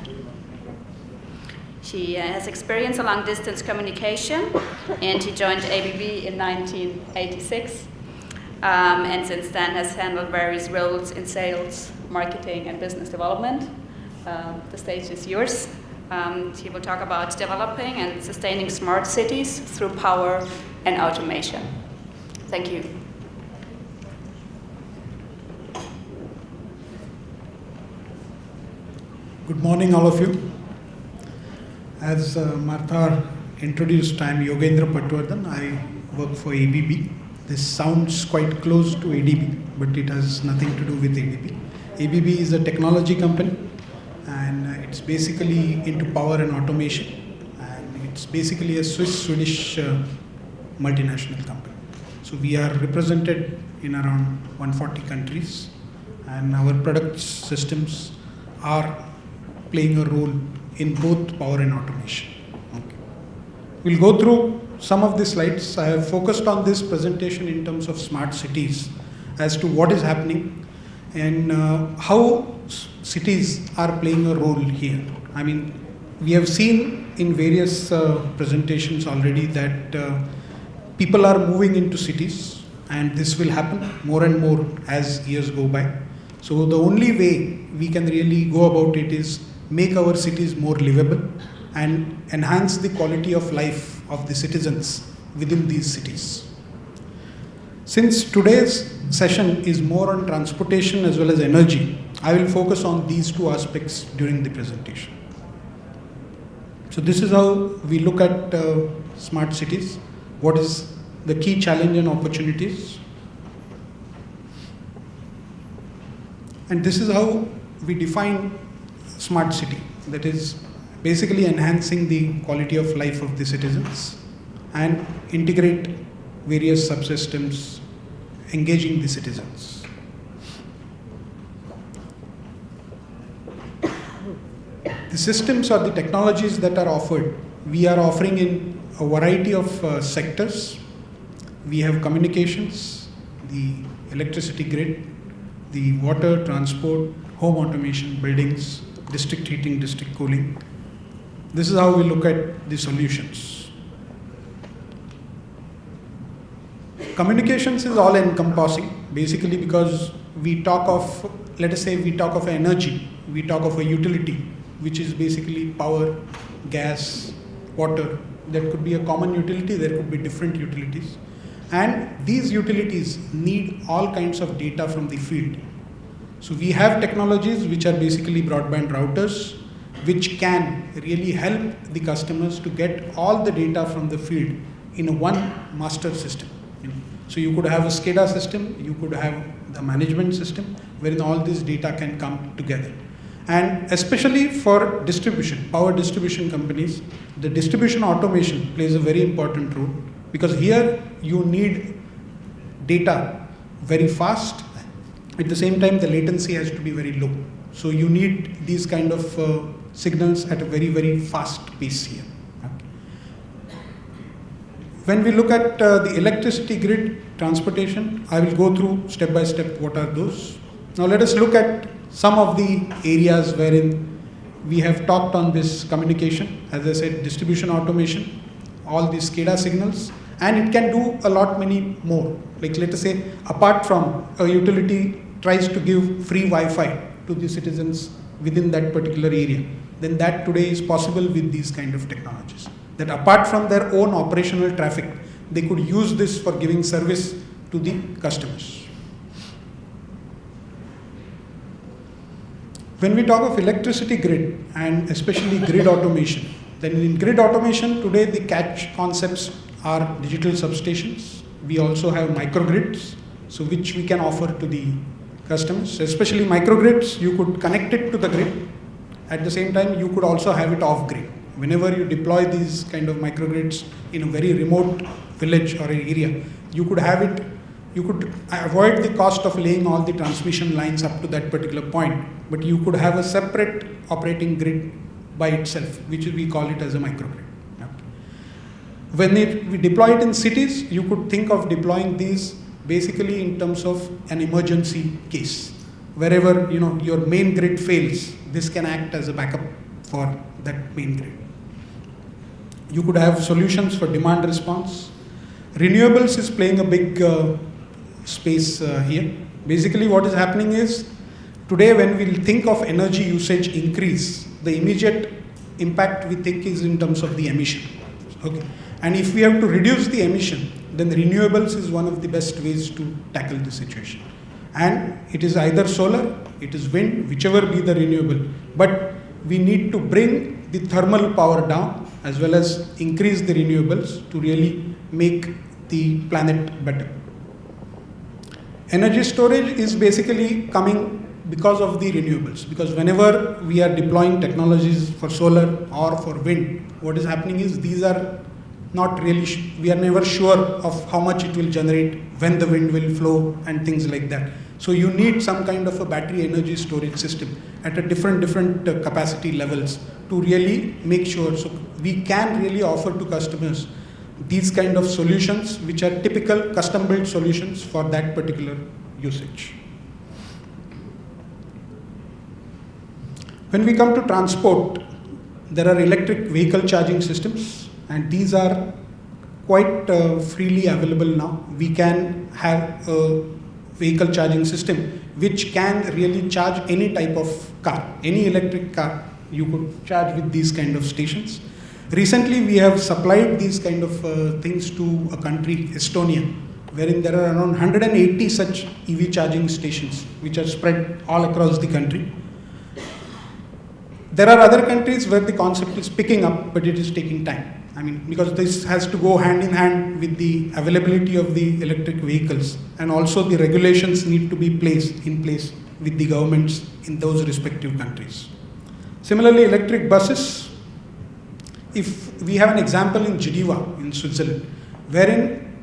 She has experience along distance communication, and he joined ABB in 1986, and since then has handled various roles in sales, marketing, and business development. The stage is yours. He will talk about developing and sustaining smart cities through power and automation. Thank you. Good morning, all of you. As Martha introduced, I am Yogendra Patwardhan. I work for ABB. This sounds quite close to ADB, but it has nothing to do with ADB. ABB is a technology company, and it's basically into power and automation. And it's basically a Swiss-Swedish multinational company. So we are represented in around 140 countries, and our product systems are playing a role in both power and automation. Okay. We'll go through some of the slides. I have focused on this presentation in terms of smart cities as to what is happening and how cities are playing a role here. I mean, we have seen in various presentations already that people are moving into cities, and this will happen more and more as years go by. So the only way we can really go about it is make our cities more livable and enhance the quality of life of the citizens within these cities. Since today's session is more on transportation as well as energy, I will focus on these two aspects during the presentation. So this is how we look at smart cities. What is the key challenge and opportunities? And this is how we define smart city, that is basically enhancing the quality of life of the citizens and integrate various subsystems engaging the citizens. The systems or the technologies that are offered, we are offering in a variety of sectors. We have communications, the electricity grid, the water, transport, home automation, buildings, district heating, district cooling. This is how we look at the solutions. Communications is all encompassing, basically because we talk of, let us say we talk of energy, we talk of a utility, which is basically power, gas, water. That could be a common utility, there could be different utilities. And these utilities need all kinds of data from the field. So we have technologies which are basically broadband routers, which can really help the customers to get all the data from the field in a one master system. So you could have a SCADA system, you could have the management system, wherein all this data can come together. And especially for distribution, power distribution companies, the distribution automation plays a very important role, because here you need data very fast. At the same time, the latency has to be very low. So you need these kind of signals at a very, very fast pace here. Okay. When we look at the electricity grid transportation, I will go through step by step what are those. Now let us look at some of the areas wherein we have talked on this communication. As I said, distribution automation, all these SCADA signals, and it can do a lot many more. Like let us say, apart from a utility tries to give free Wi-Fi to the citizens within that particular area, then that today is possible with these kind of technologies. that apart from their own operational traffic, they could use this for giving service to the customers. When we talk of electricity grid and especially grid automation, then in grid automation today the catch concepts are digital substations. We also have microgrids, so which we can offer to the customers. Especially microgrids, you could connect it to the grid. At the same time, you could also have it off grid. Whenever you deploy these kind of microgrids in a very remote village or an area, you could have it, you could avoid the cost of laying all the transmission lines up to that particular point, but you could have a separate operating grid by itself, which we call it as a microgrid. When we deploy it in cities, you could think of deploying these basically in terms of an emergency case. Wherever your main grid fails, this can act as a backup for that main grid. You could have solutions for demand response. Renewables is playing a big space here. Basically what is happening is, today when we think of energy usage increase, the immediate impact we think is in terms of the emission. Okay. And if we have to reduce the emission, then renewables is one of the best ways to tackle the situation. And it is either solar, it is wind, whichever be the renewable. But we need to bring the thermal power down as well as increase the renewables to really make the planet better. Energy storage is basically coming because of the renewables. Because whenever we are deploying technologies for solar or for wind, what is happening is these are not really, we are never sure of how much it will generate, when the wind will flow and things like that. So you need some kind of a battery energy storage system at a different capacity levels to really make sure. So we can really offer to customers these kind of solutions which are typical custom built solutions for that particular usage. When we come to transport, there are electric vehicle charging systems, and these are quite freely available now. We can have a vehicle charging system which can really charge any type of car, any electric car you could charge with these kind of stations. Recently we have supplied these kind of things to a country, Estonia, wherein there are around 180 such EV charging stations which are spread all across the country. There are other countries where the concept is picking up, but it is taking time. I mean, because this has to go hand in hand with the availability of the electric vehicles, and also the regulations need to be in place with the governments in those respective countries. Similarly, electric buses, if we have an example in Geneva in Switzerland, wherein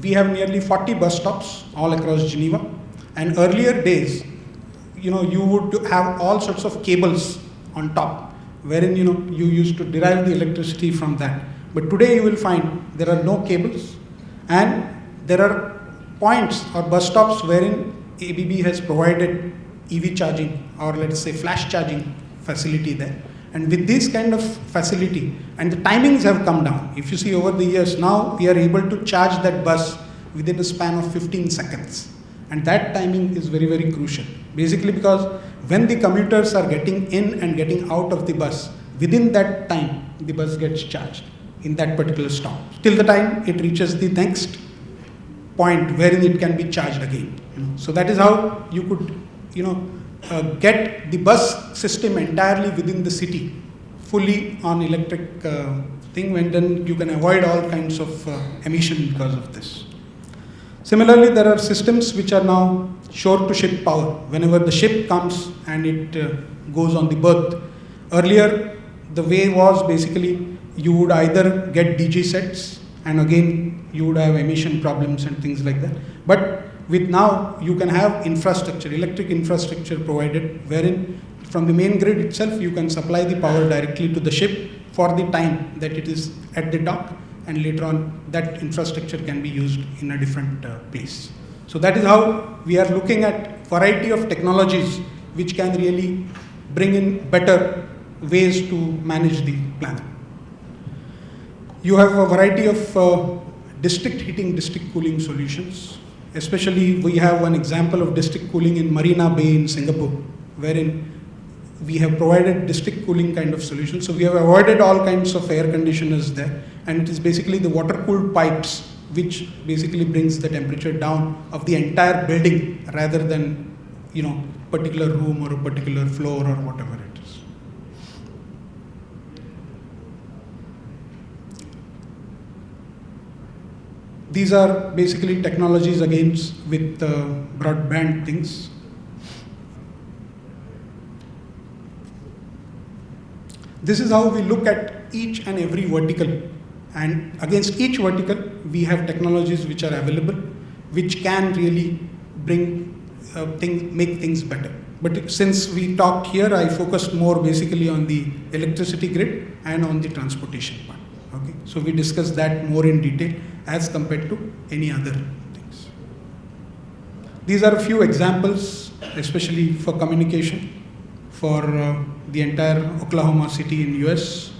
we have nearly 40 bus stops all across Geneva, and earlier days, you would have all sorts of cables on top, wherein you used to derive the electricity from that. But today you will find there are no cables, and there are points or bus stops wherein ABB has provided EV charging, or let's say flash charging facility there. And with this kind of facility, and the timings have come down. If you see over the years, now we are able to charge that bus within a span of 15 seconds. And that timing is very, very crucial. Basically because when the commuters are getting in and getting out of the bus, within that time, the bus gets charged in that particular stop, till the time it reaches the next point wherein it can be charged again. So that is how you could, get the bus system entirely within the city, fully on electric thing, when then you can avoid all kinds of emission because of this. Similarly, there are systems which are now shore-to-ship power. Whenever the ship comes and it goes on the berth. Earlier, the way was basically you would either get DG sets, and again you would have emission problems and things like that. But with now, you can have infrastructure, electric infrastructure provided, wherein from the main grid itself, you can supply the power directly to the ship for the time that it is at the dock, and later on that infrastructure can be used in a different place. So that is how we are looking at variety of technologies which can really bring in better ways to manage the planet. You have a variety of district heating, district cooling solutions. Especially we have one example of district cooling in Marina Bay in Singapore, wherein we have provided district cooling kind of solution. So we have avoided all kinds of air conditioners there, and it is basically the water cooled pipes which basically brings the temperature down of the entire building rather than, particular room or a particular floor or whatever it is. These are basically technologies again with broadband things. This is how we look at each and every vertical, and against each vertical we have technologies which are available, which can really make things better. But since we talked here, I focused more basically on the electricity grid and on the transportation part. Okay, so we discussed that more in detail as compared to any other things. These are a few examples, especially for communication, for the entire Oklahoma City in US,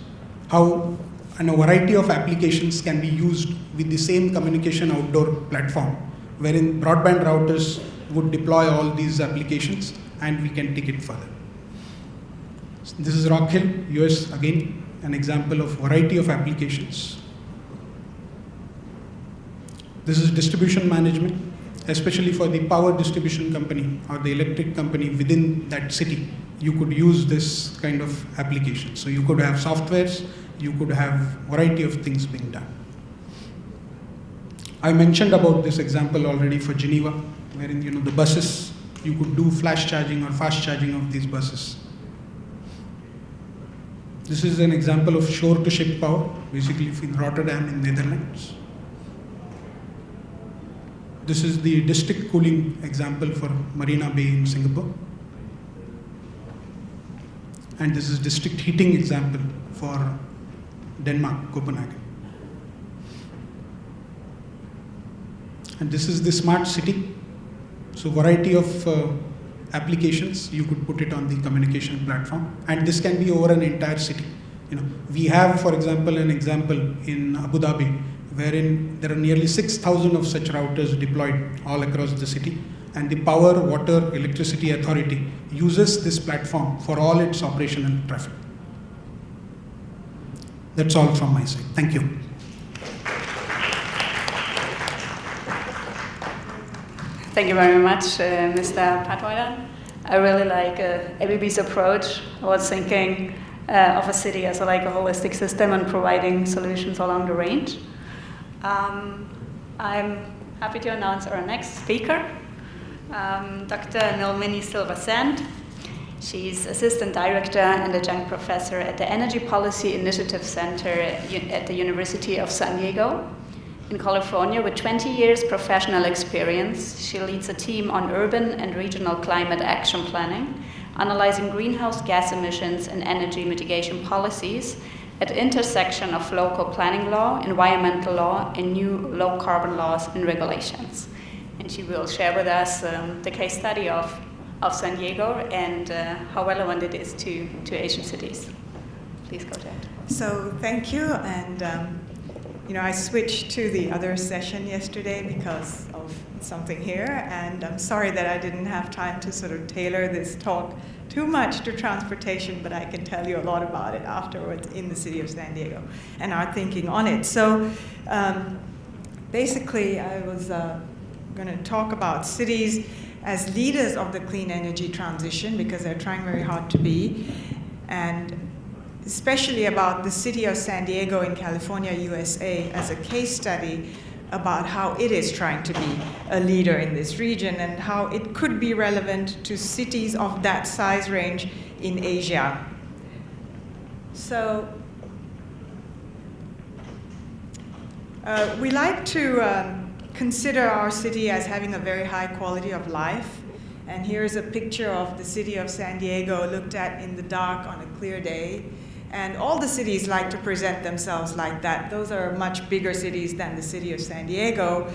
how a variety of applications can be used with the same communication outdoor platform, wherein broadband routers would deploy all these applications and we can take it further. This is Rock Hill, US, again, an example of variety of applications. This is distribution management, especially for the power distribution company or the electric company within that city. You could use this kind of application. So you could have softwares, you could have variety of things being done. I mentioned about this example already for Geneva, wherein the buses, you could do flash charging or fast charging of these buses. This is an example of shore-to-ship power, basically in Rotterdam in Netherlands. This is the district cooling example for Marina Bay in Singapore. And this is district heating example for Denmark, Copenhagen. And this is the smart city. So variety of applications, you could put it on the communication platform, and this can be over an entire city. We have, for example, an example in Abu Dhabi, wherein there are nearly 6,000 of such routers deployed all across the city, and the Power, Water, Electricity Authority uses this platform for all its operation and traffic. That's all from my side. Thank you. Thank you very much, Mr. Patwardhan. I really like ABB's approach. I was thinking of a city as a holistic system and providing solutions along the range. I'm happy to announce our next speaker, Dr. Nilmini Silva-Sand. She's Assistant Director and Adjunct Professor at the Energy Policy Initiative Center at the University of San Diego in California. With 20 years professional experience, she leads a team on urban and regional climate action planning, analyzing greenhouse gas emissions and energy mitigation policies at the intersection of local planning law, environmental law, and new low carbon laws and regulations. And she will share with us the case study of San Diego and how relevant it is to Asian cities. Please go ahead. So thank you, and I switched to the other session yesterday because of something here, and I'm sorry that I didn't have time to sort of tailor this talk too much to transportation, but I can tell you a lot about it afterwards in the city of San Diego and our thinking on it. So basically, I was going to talk about cities as leaders of the clean energy transition, because they're trying very hard to be, and especially about the city of San Diego in California, USA, as a case study about how it is trying to be a leader in this region and how it could be relevant to cities of that size range in Asia. So we like to consider our city as having a very high quality of life. And here's a picture of the city of San Diego looked at in the dark on a clear day. And all the cities like to present themselves like that. Those are much bigger cities than the city of San Diego.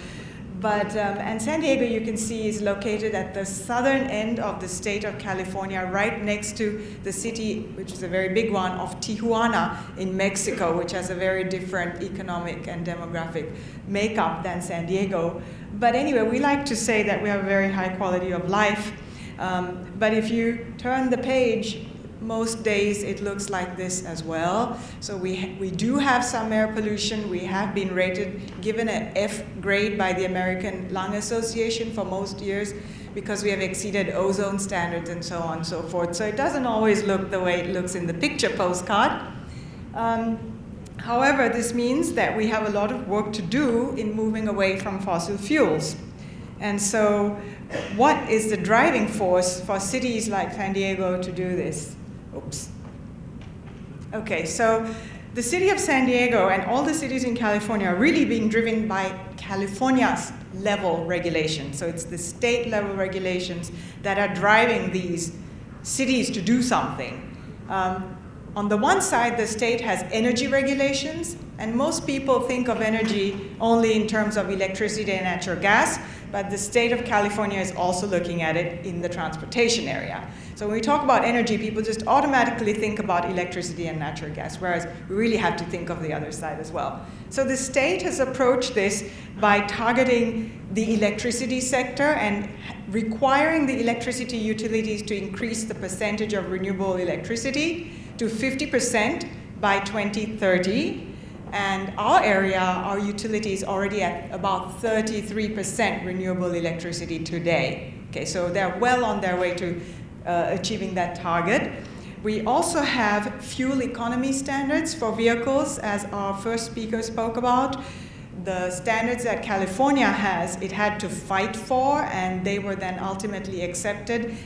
But, and San Diego, you can see, is located at the southern end of the state of California, right next to the city, which is a very big one, of Tijuana in Mexico, which has a very different economic and demographic makeup than San Diego. But anyway, we like to say that we have a very high quality of life. But if you turn the page, most days it looks like this as well. So we do have some air pollution. We have been given an F grade by the American Lung Association for most years because we have exceeded ozone standards and so on and so forth. So it doesn't always look the way it looks in the picture postcard. However, this means that we have a lot of work to do in moving away from fossil fuels. And so what is the driving force for cities like San Diego to do this? Oops. Okay, so the city of San Diego and all the cities in California are really being driven by California's level regulations. So it's the state level regulations that are driving these cities to do something. On the one side, the state has energy regulations, and most people think of energy only in terms of electricity and natural gas, but the state of California is also looking at it in the transportation area. So when we talk about energy, people just automatically think about electricity and natural gas, whereas we really have to think of the other side as well. So the state has approached this by targeting the electricity sector and requiring the electricity utilities to increase the percentage of renewable electricity to 50% by 2030. And our area, our utility is already at about 33% renewable electricity today. Okay, so they're well on their way to achieving that target. We also have fuel economy standards for vehicles, as our first speaker spoke about. The standards that California has, it had to fight for, and they were then ultimately accepted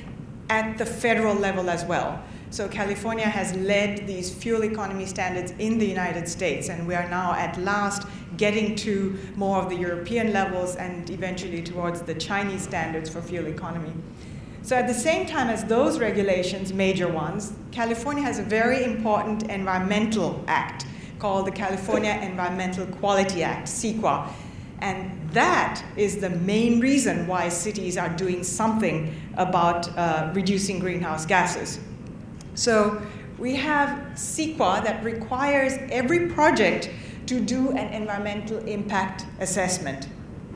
at the federal level as well. So California has led these fuel economy standards in the United States, and we are now at last getting to more of the European levels and eventually towards the Chinese standards for fuel economy. So at the same time as those regulations, major ones, California has a very important environmental act called the California Environmental Quality Act, CEQA. And that is the main reason why cities are doing something about reducing greenhouse gases. So we have CEQA that requires every project to do an environmental impact assessment,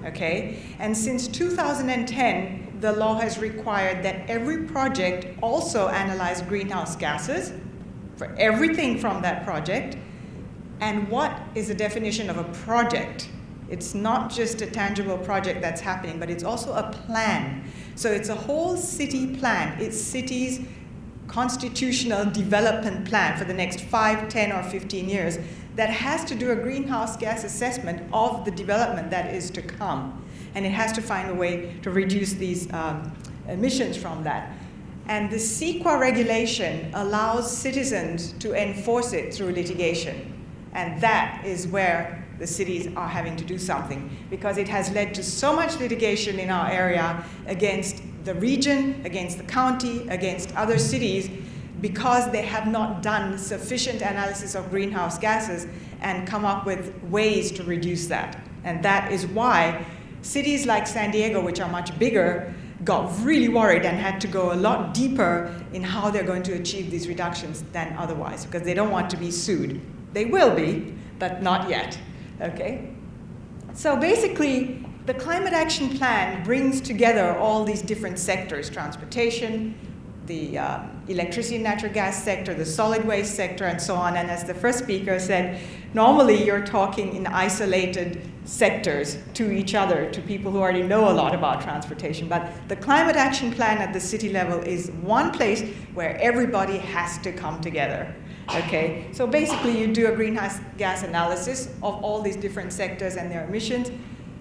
okay? And since 2010, the law has required that every project also analyze greenhouse gases for everything from that project. And what is the definition of a project? It's not just a tangible project that's happening, but it's also a plan. So it's a whole city plan. It's cities' constitutional development plan for the next 5, 10, or 15 years that has to do a greenhouse gas assessment of the development that is to come. And it has to find a way to reduce these emissions from that. And the CEQA regulation allows citizens to enforce it through litigation. And that is where the cities are having to do something, because it has led to so much litigation in our area against the region, against the county, against other cities, because they have not done sufficient analysis of greenhouse gases and come up with ways to reduce that. And that is why cities like San Diego, which are much bigger, got really worried and had to go a lot deeper in how they're going to achieve these reductions than otherwise, because they don't want to be sued. They will be, but not yet, okay? So basically, the Climate Action Plan brings together all these different sectors: transportation, the electricity and natural gas sector, the solid waste sector, and so on. And as the first speaker said, normally you're talking in isolated sectors to each other, to people who already know a lot about transportation. But the Climate Action Plan at the city level is one place where everybody has to come together. Okay, so basically you do a greenhouse gas analysis of all these different sectors and their emissions.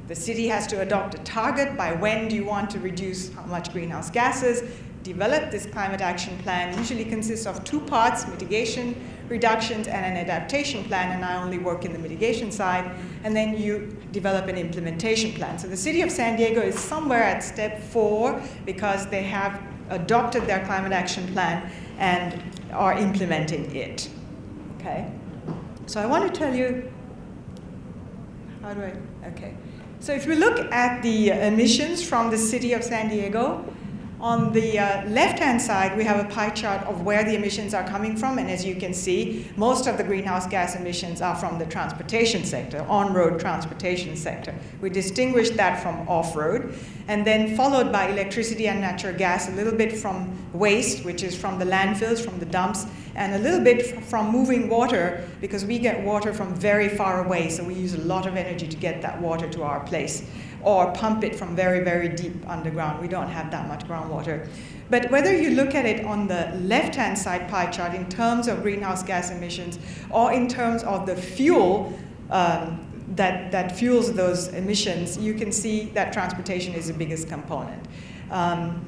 The city has to adopt a target: by when do you want to reduce how much greenhouse gases? Develop this climate action plan. Usually consists of 2 parts: mitigation, reductions, and an adaptation plan. And I only work in the mitigation side. And then you develop an implementation plan. So the city of San Diego is somewhere at step 4 because they have adopted their climate action plan and are implementing it. Okay? So I want to tell you, okay. So if we look at the emissions from the city of San Diego, On the left-hand side, we have a pie chart of where the emissions are coming from, and as you can see, most of the greenhouse gas emissions are from the transportation sector, on-road transportation sector. We distinguish that from off-road, and then followed by electricity and natural gas, a little bit from waste, which is from the landfills, from the dumps, and a little bit from moving water, because we get water from very far away, so we use a lot of energy to get that water to our place, or pump it from very, very deep underground. We don't have that much groundwater. But whether you look at it on the left-hand side pie chart in terms of greenhouse gas emissions or in terms of the fuel that fuels those emissions, you can see that transportation is the biggest component.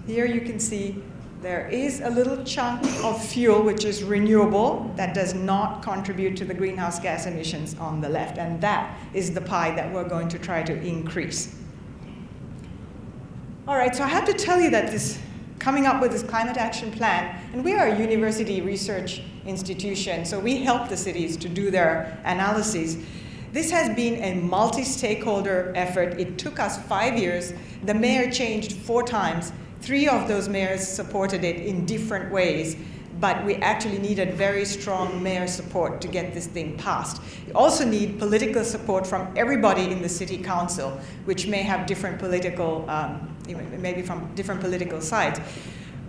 Here you can see there is a little chunk of fuel which is renewable that does not contribute to the greenhouse gas emissions on the left, and that is the pie that we're going to try to increase. All right, so I have to tell you that coming up with this climate action plan, and we are a university research institution, so we help the cities to do their analyses. This has been a multi-stakeholder effort. It took us 5 years. The mayor changed 4 times. 3 of those mayors supported it in different ways, but we actually needed very strong mayor support to get this thing passed. You also need political support from everybody in the city council, which may have different political, maybe from different political sides.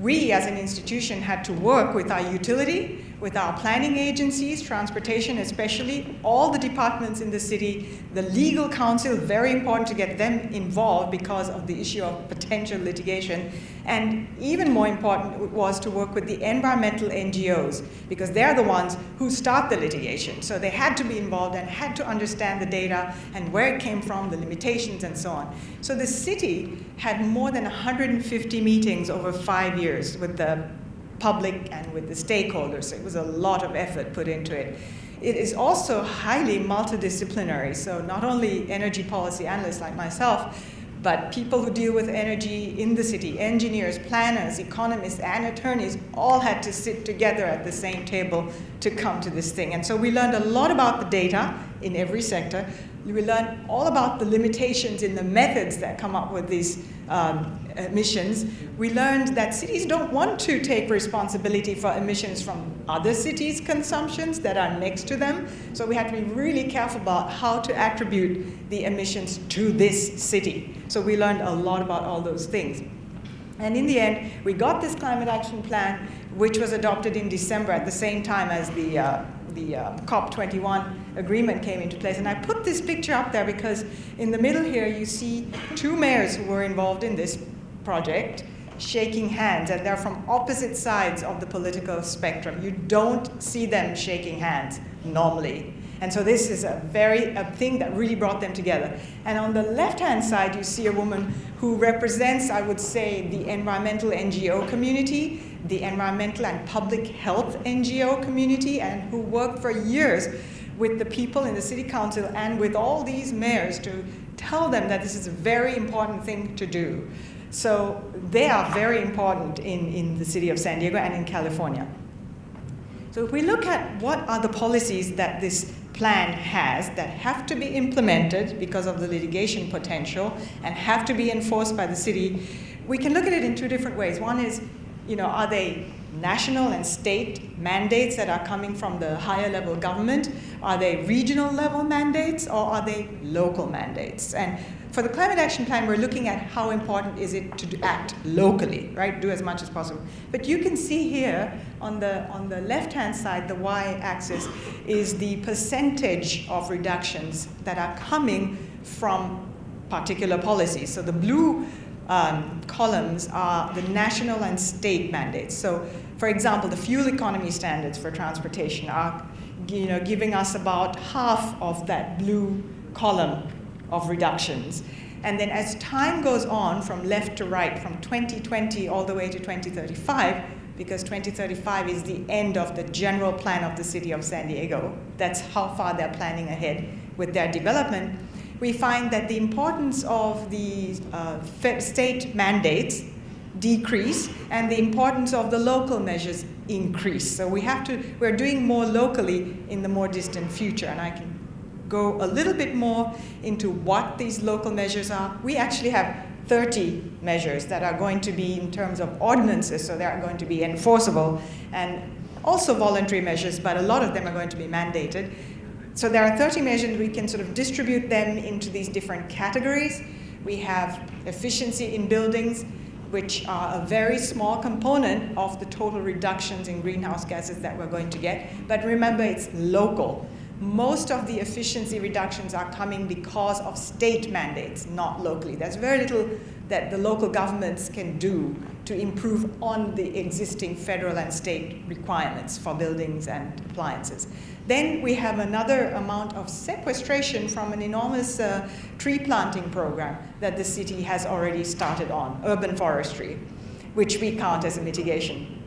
We, as an institution, had to work with our utility, with our planning agencies, transportation especially, all the departments in the city, the legal counsel, very important to get them involved because of the issue of potential litigation. And even more important was to work with the environmental NGOs, because they're the ones who start the litigation. So they had to be involved and had to understand the data and where it came from, the limitations, and so on. So the city had more than 150 meetings over 5 years with the public and with the stakeholders. So it was a lot of effort put into it. It is also highly multidisciplinary. So not only energy policy analysts like myself, but people who deal with energy in the city, engineers, planners, economists, and attorneys, all had to sit together at the same table to come to this thing. And so we learned a lot about the data in every sector. We learned all about the limitations in the methods that come up with these emissions. We learned that cities don't want to take responsibility for emissions from other cities' consumptions that are next to them. So we had to be really careful about how to attribute the emissions to this city. So we learned a lot about all those things. And in the end, we got this climate action plan, which was adopted in December at the same time as the COP21 agreement came into place. And I put this picture up there because in the middle here you see 2 mayors who were involved in this project shaking hands, and they're from opposite sides of the political spectrum. You don't see them shaking hands normally. And so this is a thing that really brought them together. And on the left-hand side, you see a woman who represents, I would say, the environmental NGO community, the environmental and public health NGO community, and who worked for years with the people in the city council and with all these mayors to tell them that this is a very important thing to do. So they are very important in the city of San Diego and in California. So if we look at what are the policies that this plan has that have to be implemented because of the litigation potential and have to be enforced by the city, we can look at it in 2 different ways. One is, are they national and state mandates that are coming from the higher level government? Are they regional level mandates, or are they local mandates? And for the climate action plan, we're looking at how important is it to act locally, right? Do as much as possible. But you can see here on the left-hand side, the y-axis is the percentage of reductions that are coming from particular policies. So the blue columns are the national and state mandates. So, for example, the fuel economy standards for transportation are, giving us about half of that blue column of reductions. And then as time goes on from left to right, from 2020 all the way to 2035, because 2035 is the end of the general plan of the city of San Diego, that's how far they're planning ahead with their development, we find that the importance of the state mandates decrease and the importance of the local measures increase. So we're doing more locally in the more distant future, and I can go a little bit more into what these local measures are. We actually have 30 measures that are going to be in terms of ordinances, so they are going to be enforceable, and also voluntary measures, but a lot of them are going to be mandated. So there are 30 measures. We can sort of distribute them into these different categories. We have efficiency in buildings, which are a very small component of the total reductions in greenhouse gases that we're going to get. But remember, it's local. Most of the efficiency reductions are coming because of state mandates, not locally. There's very little that the local governments can do to improve on the existing federal and state requirements for buildings and appliances. Then we have another amount of sequestration from an enormous tree planting program that the city has already started on, urban forestry, which we count as a mitigation.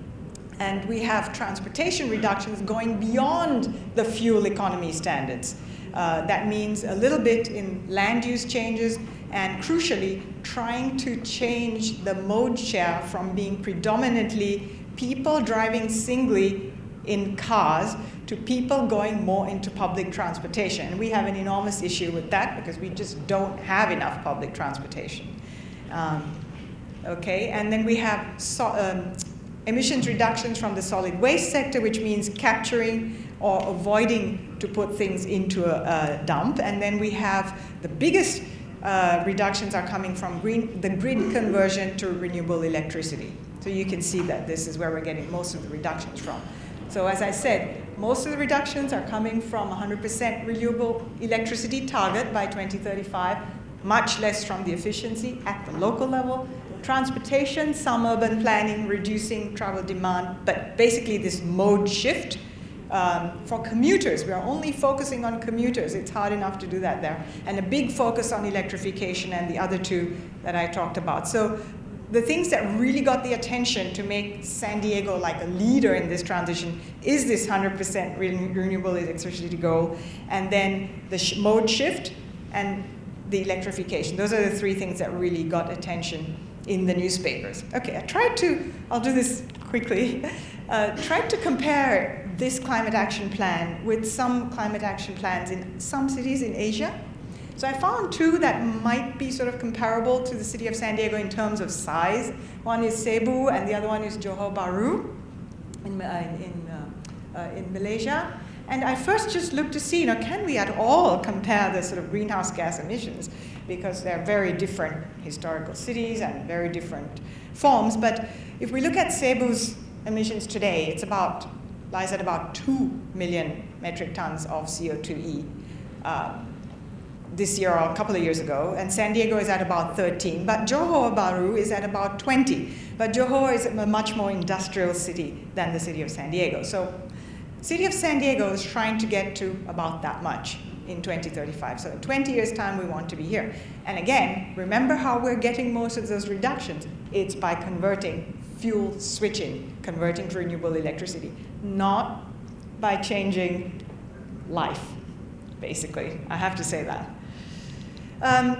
And we have transportation reductions going beyond the fuel economy standards. That means a little bit in land use changes, and crucially, trying to change the mode share from being predominantly people driving singly in cars to people going more into public transportation. And we have an enormous issue with that because we just don't have enough public transportation. Okay, and then we have emissions reductions from the solid waste sector, which means capturing or avoiding to put things into a dump. And then we have the biggest reductions are coming from the grid conversion to renewable electricity. So you can see that this is where we're getting most of the reductions from. So as I said, most of the reductions are coming from 100% renewable electricity target by 2035, much less from the efficiency at the local level. Transportation, some urban planning, reducing travel demand, but basically this mode shift. For commuters, we are only focusing on commuters. It's hard enough to do that there. And a big focus on electrification and the other two that I talked about. So the things that really got the attention to make San Diego like a leader in this transition is this 100% renewable electricity goal, and then the mode shift and the electrification. Those are the three things that really got attention in the newspapers. Okay, I'll do this quickly, tried to compare this climate action plan with some climate action plans in some cities in Asia. So I found two that might be sort of comparable to the city of San Diego in terms of size. One is Cebu, and the other one is Johor Bahru in Malaysia. And I first just looked to see, can we at all compare the sort of greenhouse gas emissions? Because they're very different historical cities and very different forms. But if we look at Cebu's emissions today, lies at about 2 million metric tons of CO2e this year or a couple of years ago, and San Diego is at about 13, but Johor Bahru is at about 20. But Johor is a much more industrial city than the city of San Diego. So city of San Diego is trying to get to about that much in 2035. So in 20 years' time, we want to be here. And again, remember how we're getting most of those reductions. It's by converting, fuel switching, converting to renewable electricity, not by changing life, basically. I have to say that.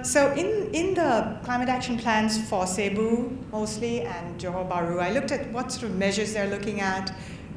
So in the climate action plans for Cebu, mostly, and Johor Bahru, I looked at what sort of measures they're looking at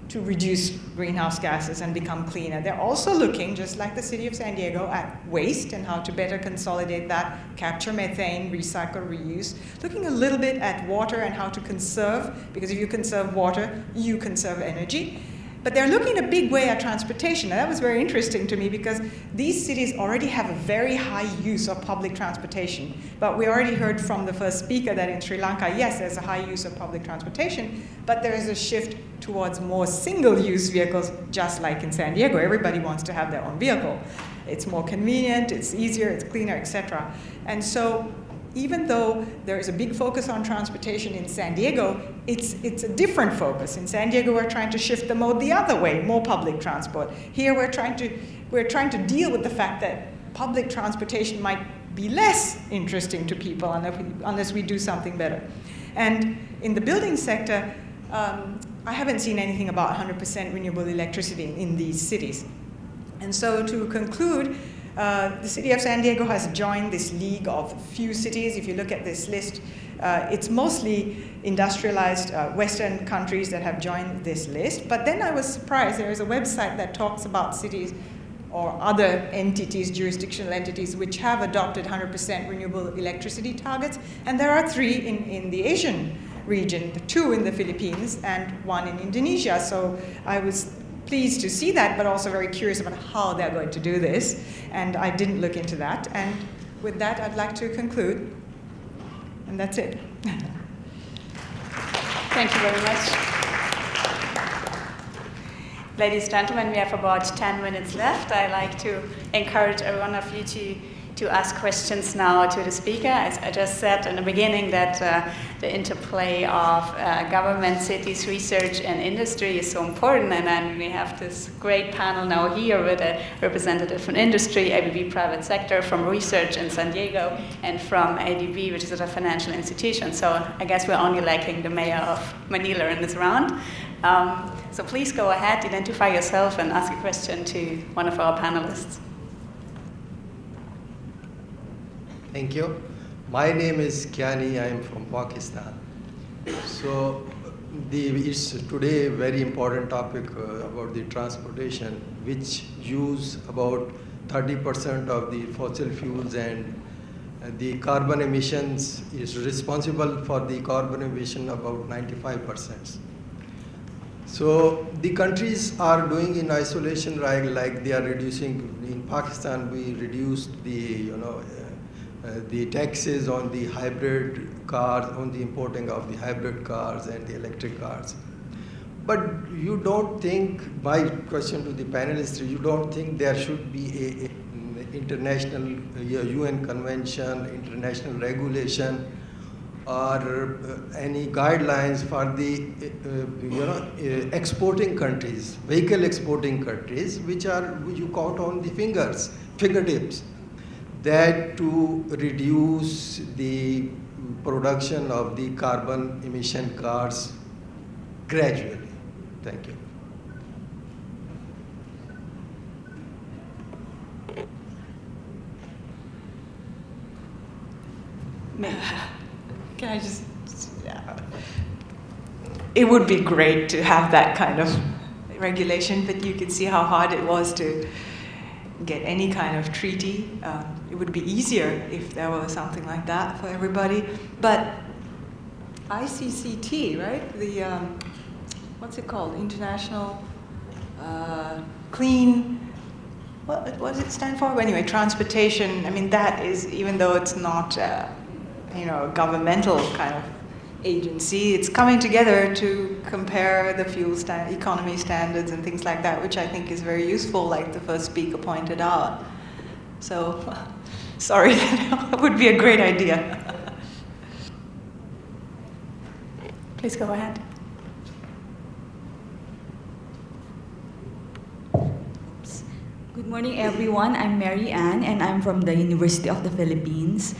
to reduce greenhouse gases and become cleaner. They're also looking, just like the city of San Diego, at waste and how to better consolidate that, capture methane, recycle, reuse. Looking a little bit at water and how to conserve, because if you conserve water, you conserve energy. But they're looking a big way at transportation. And that was very interesting to me because these cities already have a very high use of public transportation. But we already heard from the first speaker that in Sri Lanka, yes, there's a high use of public transportation, but there is a shift towards more single-use vehicles, just like in San Diego. Everybody wants to have their own vehicle. It's more convenient, it's easier, it's cleaner, etc. And so even though there is a big focus on transportation in San Diego, it's a different focus. In San Diego, we're trying to shift the mode the other way, more public transport. Here, we're trying to deal with the fact that public transportation might be less interesting to people unless we do something better. And in the building sector, I haven't seen anything about 100% renewable electricity in these cities. And so to conclude, the city of San Diego has joined this league of few cities. If you look at this list, it's mostly industrialized Western countries that have joined this list. But then I was surprised. There is a website that talks about cities or other entities, jurisdictional entities, which have adopted 100% renewable electricity targets. And there are 3 in the Asian region, 2 in the Philippines and 1 in Indonesia. So I was pleased to see that, but also very curious about how they're going to do this. And I didn't look into that. And with that, I'd like to conclude. And that's it. Thank you very much. Ladies and gentlemen, we have about 10 minutes left. I'd like to encourage every one of you to ask questions now to the speaker. As I just said in the beginning, that the interplay of government, cities, research, and industry is so important. And then we have this great panel now here with a representative from industry, ADB private sector, from research in San Diego, and from ADB, which is a financial institution. So I guess we're only lacking the mayor of Manila in this round. So please go ahead, identify yourself, and ask a question to one of our panelists. Thank you. My name is Kiani. I am from Pakistan. So it's today a very important topic about the transportation, which use about 30% of the fossil fuels, and the carbon emissions is responsible for the carbon emission about 95%. So the countries are doing in isolation, right? Like they are reducing. In Pakistan, we reduced the the taxes on the hybrid cars, on the importing of the hybrid cars and the electric cars. But you don't think, my question to the panelists, you don't think there should be an international UN convention, international regulation, or any guidelines for the exporting countries, vehicle exporting countries, which are, you count on the fingertips, that to reduce the production of the carbon emission cars gradually. Thank you. Can I just, it would be great to have that kind of regulation, but you can see how hard it was to get any kind of treaty. It would be easier if there was something like that for everybody. But ICCT, right? The, what's it called? International Clean, what does it stand for? Anyway, transportation. I mean, that is, even though it's not a governmental kind of agency, it's coming together to compare the fuel economy standards and things like that, which I think is very useful, like the first speaker pointed out. So, sorry, that would be a great idea. Please go ahead. Good morning, everyone. I'm Mary Ann, and I'm from the University of the Philippines.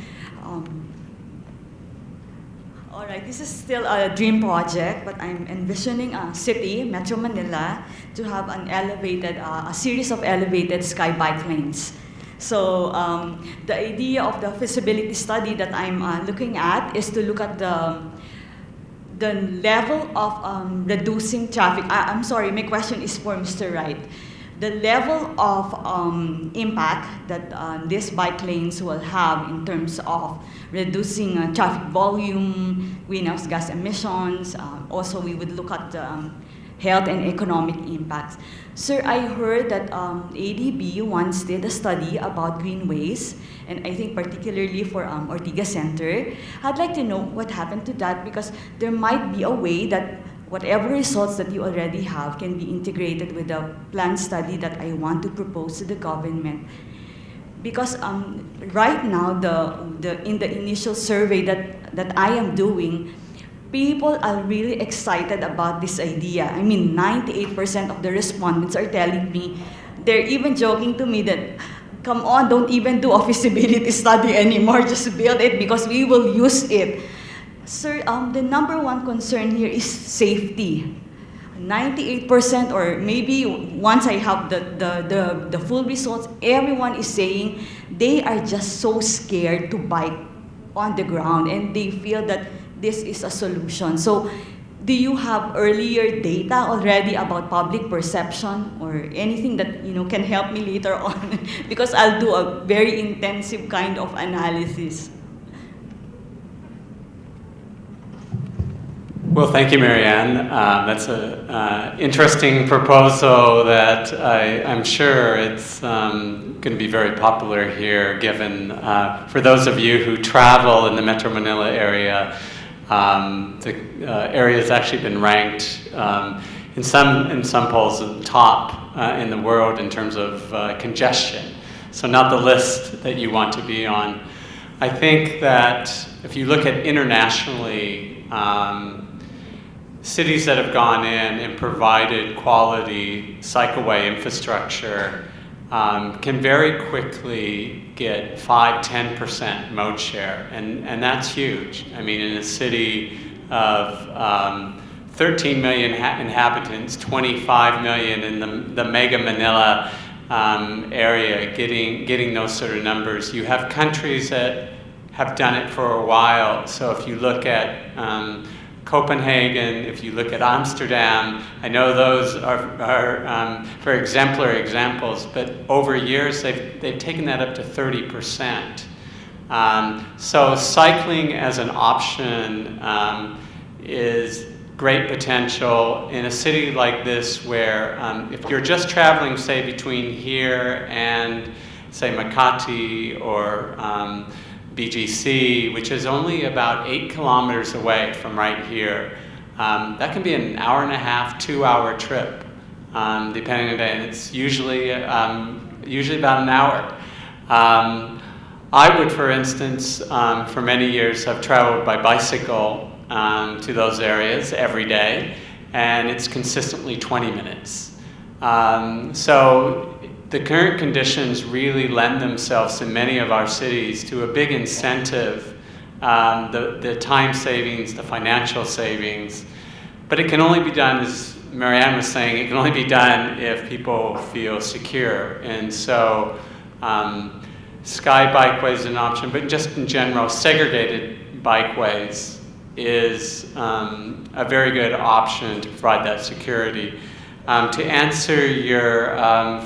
All right, this is still a dream project, but I'm envisioning a city, Metro Manila, to have an elevated, a series of elevated sky bike lanes. So the idea of the feasibility study that I'm looking at is to look at the level of reducing traffic. I'm sorry, my question is for Mr. Wright. The level of impact that these bike lanes will have in terms of reducing traffic volume, greenhouse gas emissions. Also, we would look at health and economic impacts. Sir, I heard that ADB once did a study about greenways, and I think particularly for Ortigas Center. I'd like to know what happened to that, because there might be a way that whatever results that you already have can be integrated with the planned study that I want to propose to the government. Because right now, in the initial survey that I am doing, people are really excited about this idea. I mean, 98% of the respondents are telling me, they're even joking to me that, come on, don't even do a feasibility study anymore, just build it because we will use it. Sir, the number one concern here is safety. 98%, or maybe once I have the full results, everyone is saying they are just so scared to bike on the ground, and they feel that this is a solution. So do you have earlier data already about public perception or anything that can help me later on? Because I'll do a very intensive kind of analysis. Well, thank you, Marianne. That's an interesting proposal that I'm sure it's going to be very popular here, given for those of you who travel in the Metro Manila area, the area has actually been ranked in some polls at the top in the world in terms of congestion. So not the list that you want to be on. I think that if you look at internationally, cities that have gone in and provided quality cycleway infrastructure can very quickly get 5–10% mode share, and that's huge. I mean, in a city of 13 million inhabitants, 25 million in the mega Manila area, getting those sort of numbers. You have countries that have done it for a while. So if you look at Copenhagen, if you look at Amsterdam, I know those are very exemplary examples, but over years they've taken that up to 30%. So cycling as an option is great potential in a city like this where if you're just traveling, say, between here and, say, Makati or BGC, which is only about 8 kilometers away from right here. That can be an hour-and-a-half, 2-hour trip, depending on the day. And it's usually about an hour. I would, for instance, for many years have traveled by bicycle to those areas every day, and it's consistently 20 minutes. So the current conditions really lend themselves in many of our cities to a big incentive, the time savings, the financial savings. But it can only be done, as Marianne was saying, it can only be done if people feel secure. And so sky bikeways is an option, but just in general, segregated bikeways is a very good option to provide that security. To answer your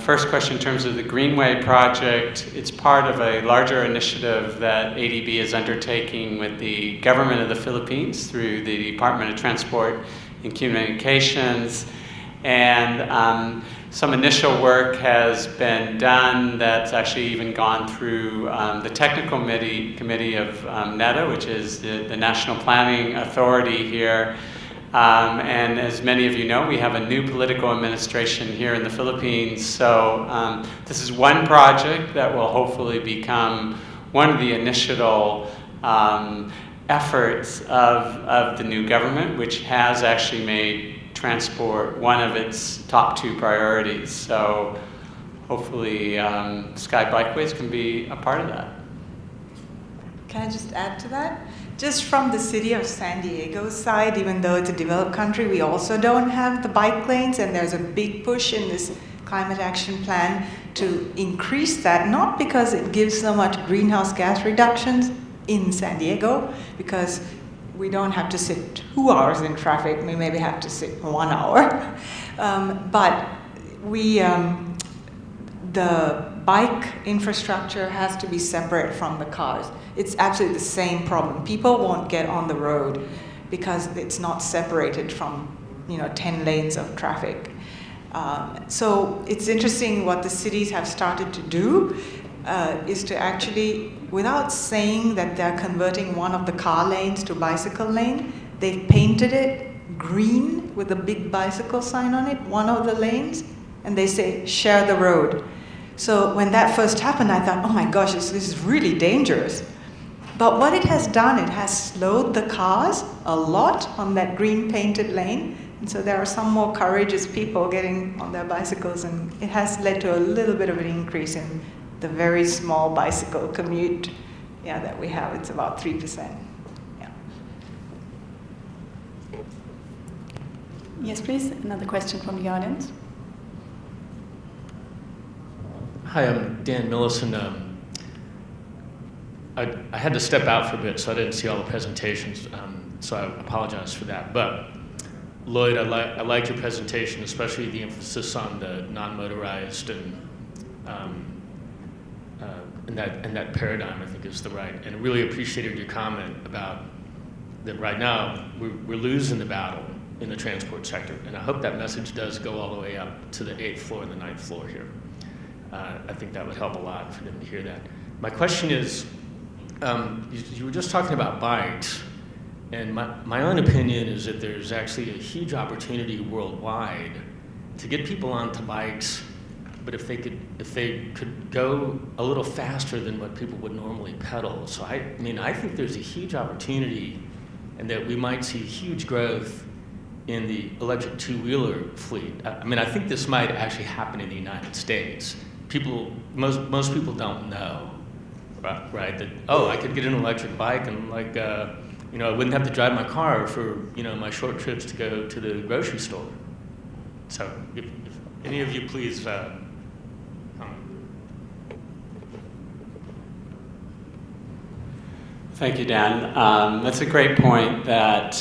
first question in terms of the Greenway project, it's part of a larger initiative that ADB is undertaking with the government of the Philippines through the Department of Transport and Communications. And some initial work has been done that's actually even gone through the technical committee of NEDA, which is the National Planning Authority here. And as many of you know, we have a new political administration here in the Philippines. So this is one project that will hopefully become one of the initial efforts of the new government, which has actually made transport one of its top 2 priorities. So hopefully Sky Bikeways can be a part of that. Can I just add to that? Just from the city of San Diego's side, even though it's a developed country, we also don't have the bike lanes, and there's a big push in this climate action plan to increase that, not because it gives so much greenhouse gas reductions in San Diego, because we don't have to sit 2 hours in traffic, we maybe have to sit 1 hour. But the bike infrastructure has to be separate from the cars. It's absolutely the same problem. People won't get on the road because it's not separated from 10 lanes of traffic. So it's interesting what the cities have started to do is to actually, without saying that they're converting one of the car lanes to bicycle lane, they've painted it green with a big bicycle sign on it, one of the lanes, and they say, share the road. So when that first happened, I thought, oh my gosh, this is really dangerous. But what it has done, it has slowed the cars a lot on that green painted lane. And so there are some more courageous people getting on their bicycles, and it has led to a little bit of an increase in the very small bicycle commute that we have. It's about 3%. Yeah. Yes, please. Another question from the audience. Hi, I'm Dan Millison. I had to step out for a bit, so I didn't see all the presentations, so I apologize for that. But Lloyd, I liked your presentation, especially the emphasis on the non-motorized and that paradigm, I think, is the right. And I really appreciated your comment about that right now we're losing the battle in the transport sector. And I hope that message does go all the way up to the 8th floor and the 9th floor here. I think that would help a lot for them to hear that. My question is, you were just talking about bikes, and my own opinion is that there's actually a huge opportunity worldwide to get people onto bikes, but if they could go a little faster than what people would normally pedal. So I think there's a huge opportunity, and that we might see huge growth in the electric two-wheeler fleet. I think this might actually happen in the United States. Most people don't know, right? That, oh, I could get an electric bike and I wouldn't have to drive my car for, my short trips to go to the grocery store. So if any of you please comment. Thank you, Dan. That's a great point that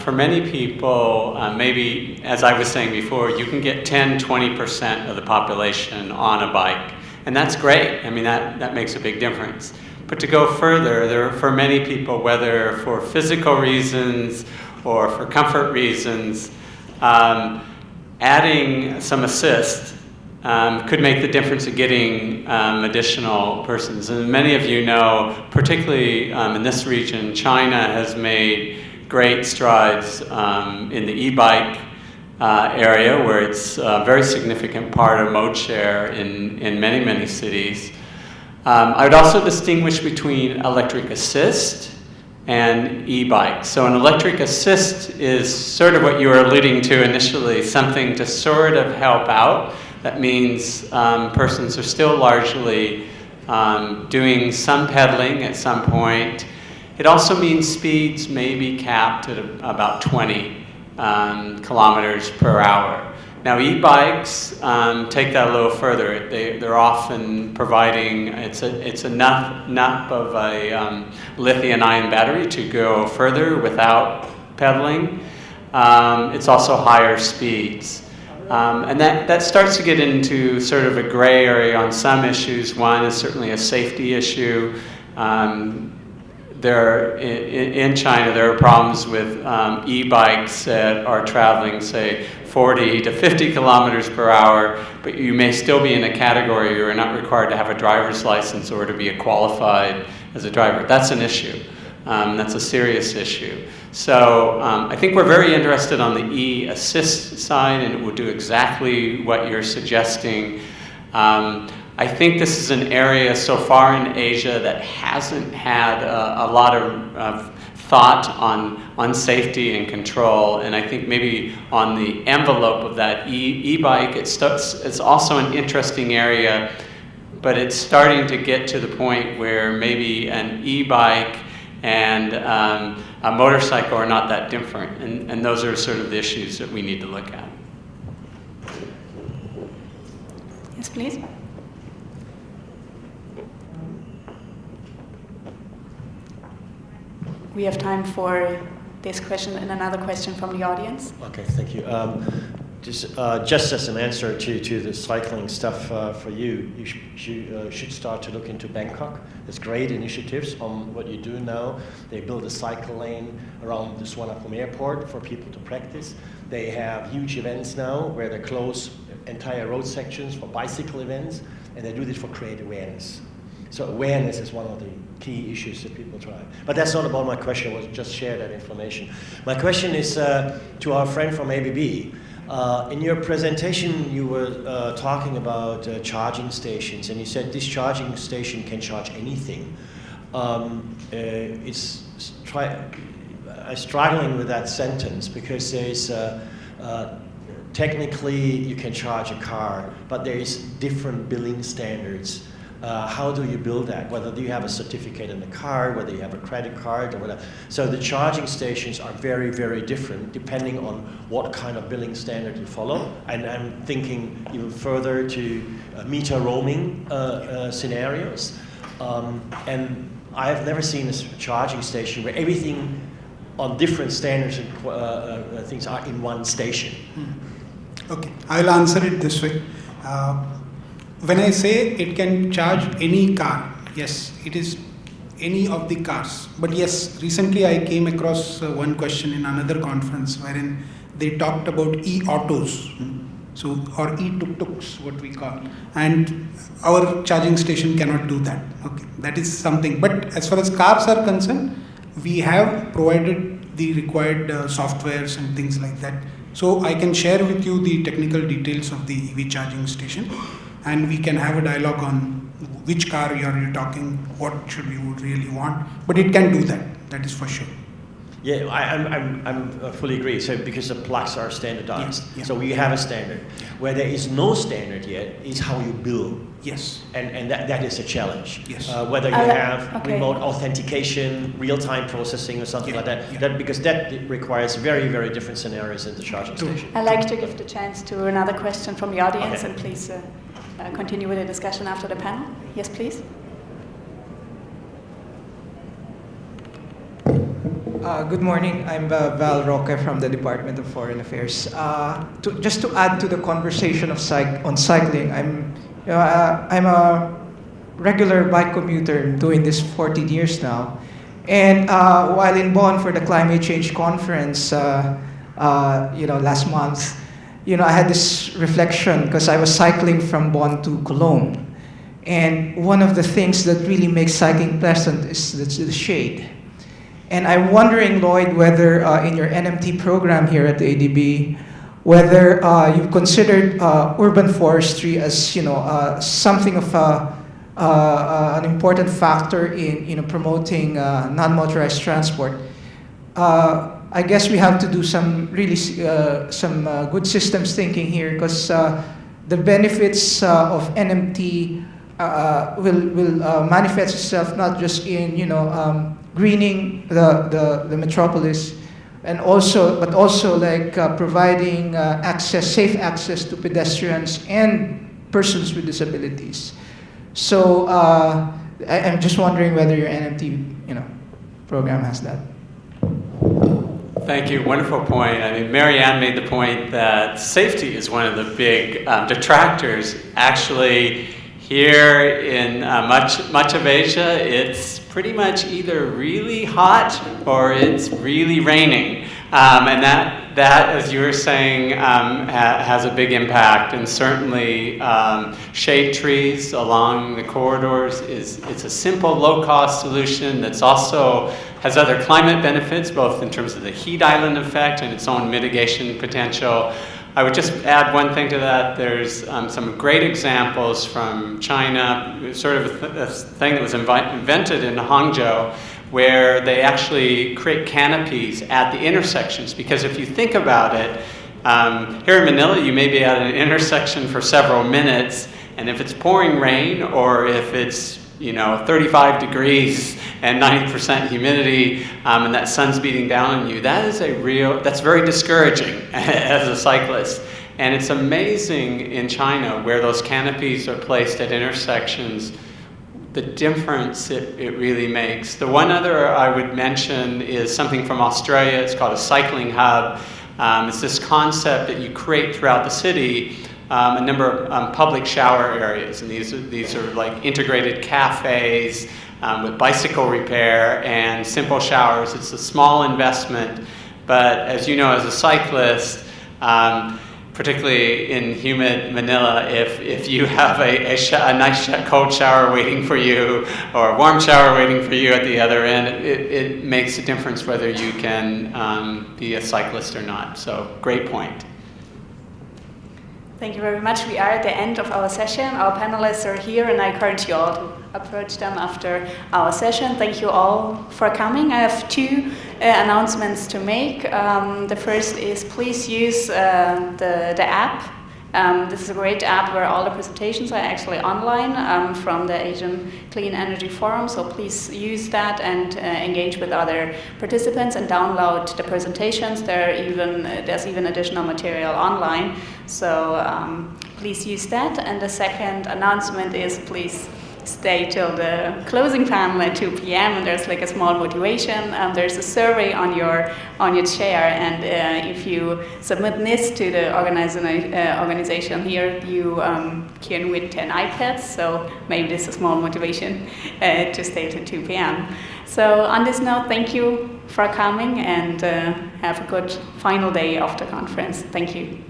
for many people, maybe, as I was saying before, you can get 10, 20% of the population on a bike. And that's great. That makes a big difference. But to go further, for many people, whether for physical reasons or for comfort reasons, adding some assist could make the difference of getting additional persons. And many of you know, particularly in this region, China has made great strides in the e-bike area, where it's a very significant part of mode share in many, many cities. I would also distinguish between electric assist and e-bikes. So an electric assist is sort of what you were alluding to initially, something to sort of help out. That means persons are still largely doing some pedaling at some point. It also means speeds may be capped at about 20 kilometers per hour. Now e-bikes take that a little further. They're often providing, it's enough of a lithium-ion battery to go further without pedaling. It's also higher speeds. And that starts to get into sort of a gray area on some issues. One is certainly a safety issue. In China, there are problems with e-bikes that are traveling, say, 40 to 50 kilometers per hour, but you may still be in a category where you're not required to have a driver's license or to be qualified as a driver. That's an issue. That's a serious issue. So I think we're very interested on the e-assist side, and it will do exactly what you're suggesting. I think this is an area so far in Asia that hasn't had a lot of thought on safety and control, and I think maybe on the envelope of that e-bike, it's also an interesting area, but it's starting to get to the point where maybe an e-bike and a motorcycle are not that different, and those are sort of the issues that we need to look at. Yes, please. We have time for this question and another question from the audience. Okay, thank you. Just as an answer to the cycling stuff for you, should start to look into Bangkok. There's great initiatives on what you do now. They build a cycle lane around the Suvarnabhumi airport for people to practice. They have huge events now where they close entire road sections for bicycle events, and they do this for create awareness. So awareness is one of the key issues that people try. But that's not about my question, I was just share that information. My question is to our friend from ABB. In your presentation, you were talking about charging stations, and you said this charging station can charge anything. I'm struggling with that sentence because there's technically you can charge a car, but there is different billing standards. How do you build that? Whether you have a certificate in the car, whether you have a credit card or whatever. So the charging stations are very, very different depending on what kind of billing standard you follow. And I'm thinking even further to meter roaming scenarios. And I have never seen a charging station where everything on different standards and things are in one station? Okay, I'll answer it this way. When I say it can charge any car, yes, it is any of the cars. But yes, recently I came across one question in another conference wherein they talked about e-autos, so or e-tuk-tuks, what we call, and our charging station cannot do that. Okay, that is something. But as far as cars are concerned, we have provided the required softwares and things like that. So I can share with you the technical details of the EV charging station, and we can have a dialogue on which car you're talking, what should you really want. But it can do that. That is for sure. Yeah, I'm fully agree. So because the plugs are standardized, so we have a standard. Where there is no standard yet is how you build. Yes. And that is a challenge. Yes. Whether you have remote authentication, real-time processing, or something like that. That because that requires very, very different scenarios in the charging station. I'd like to give the chance to another question from the audience, and please continue with the discussion after the panel. Yes, please. Good morning. I'm Val Roque from the Department of Foreign Affairs. Just to add to the conversation of on cycling, I'm a regular bike commuter, doing this 14 years now. And while in Bonn for the climate change conference, last month, I had this reflection because I was cycling from Bonn to Cologne, and one of the things that really makes cycling pleasant is the shade. And I'm wondering, Lloyd, whether in your NMT program here at the ADB, whether you've considered urban forestry as something of an important factor in promoting non-motorized transport. I guess we have to do some really good systems thinking here, because the benefits of NMT will manifest itself not just in greening the metropolis, but also like providing safe access to pedestrians and persons with disabilities. So I'm just wondering whether your NMT program has that. Thank you. Wonderful point. I mean, Marianne made the point that safety is one of the big detractors. Actually, here in much of Asia, it's pretty much either really hot or it's really raining. And that, as you were saying, has a big impact. And certainly shade trees along the corridors it's a simple, low-cost solution that's also has other climate benefits, both in terms of the heat island effect and its own mitigation potential. I would just add one thing to that. There's some great examples from China, sort of a thing that was invented in Hangzhou, where they actually create canopies at the intersections. Because if you think about it, here in Manila, you may be at an intersection for several minutes, and if it's pouring rain or if it's 35 degrees and 90% humidity, and that sun's beating down on you, that's very discouraging as a cyclist. And it's amazing in China where those canopies are placed at intersections, the difference it really makes. The one other I would mention is something from Australia. It's called a cycling hub. It's this concept that you create throughout the city a number of public shower areas, and these are like integrated cafes with bicycle repair and simple showers. It's a small investment, but as you know, as a cyclist, particularly in humid Manila, if you have a nice cold shower waiting for you or a warm shower waiting for you at the other end, it makes a difference whether you can be a cyclist or not. So great point. Thank you very much. We are at the end of our session. Our panelists are here, and I encourage you all to approach them after our session. Thank you all for coming. I have two announcements to make. The first is please use the app. This is a great app where all the presentations are actually online from the Asian Clean Energy Forum, so please use that and engage with other participants and download the presentations. There's even additional material online, so please use that. And the second announcement is please stay till the closing panel at 2 p.m. and there's like a small motivation. There's a survey on your chair, and if you submit this to the organization here, you can win 10 iPads. So maybe this is a small motivation to stay till 2 p.m. So on this note, thank you for coming, and have a good final day of the conference. Thank you.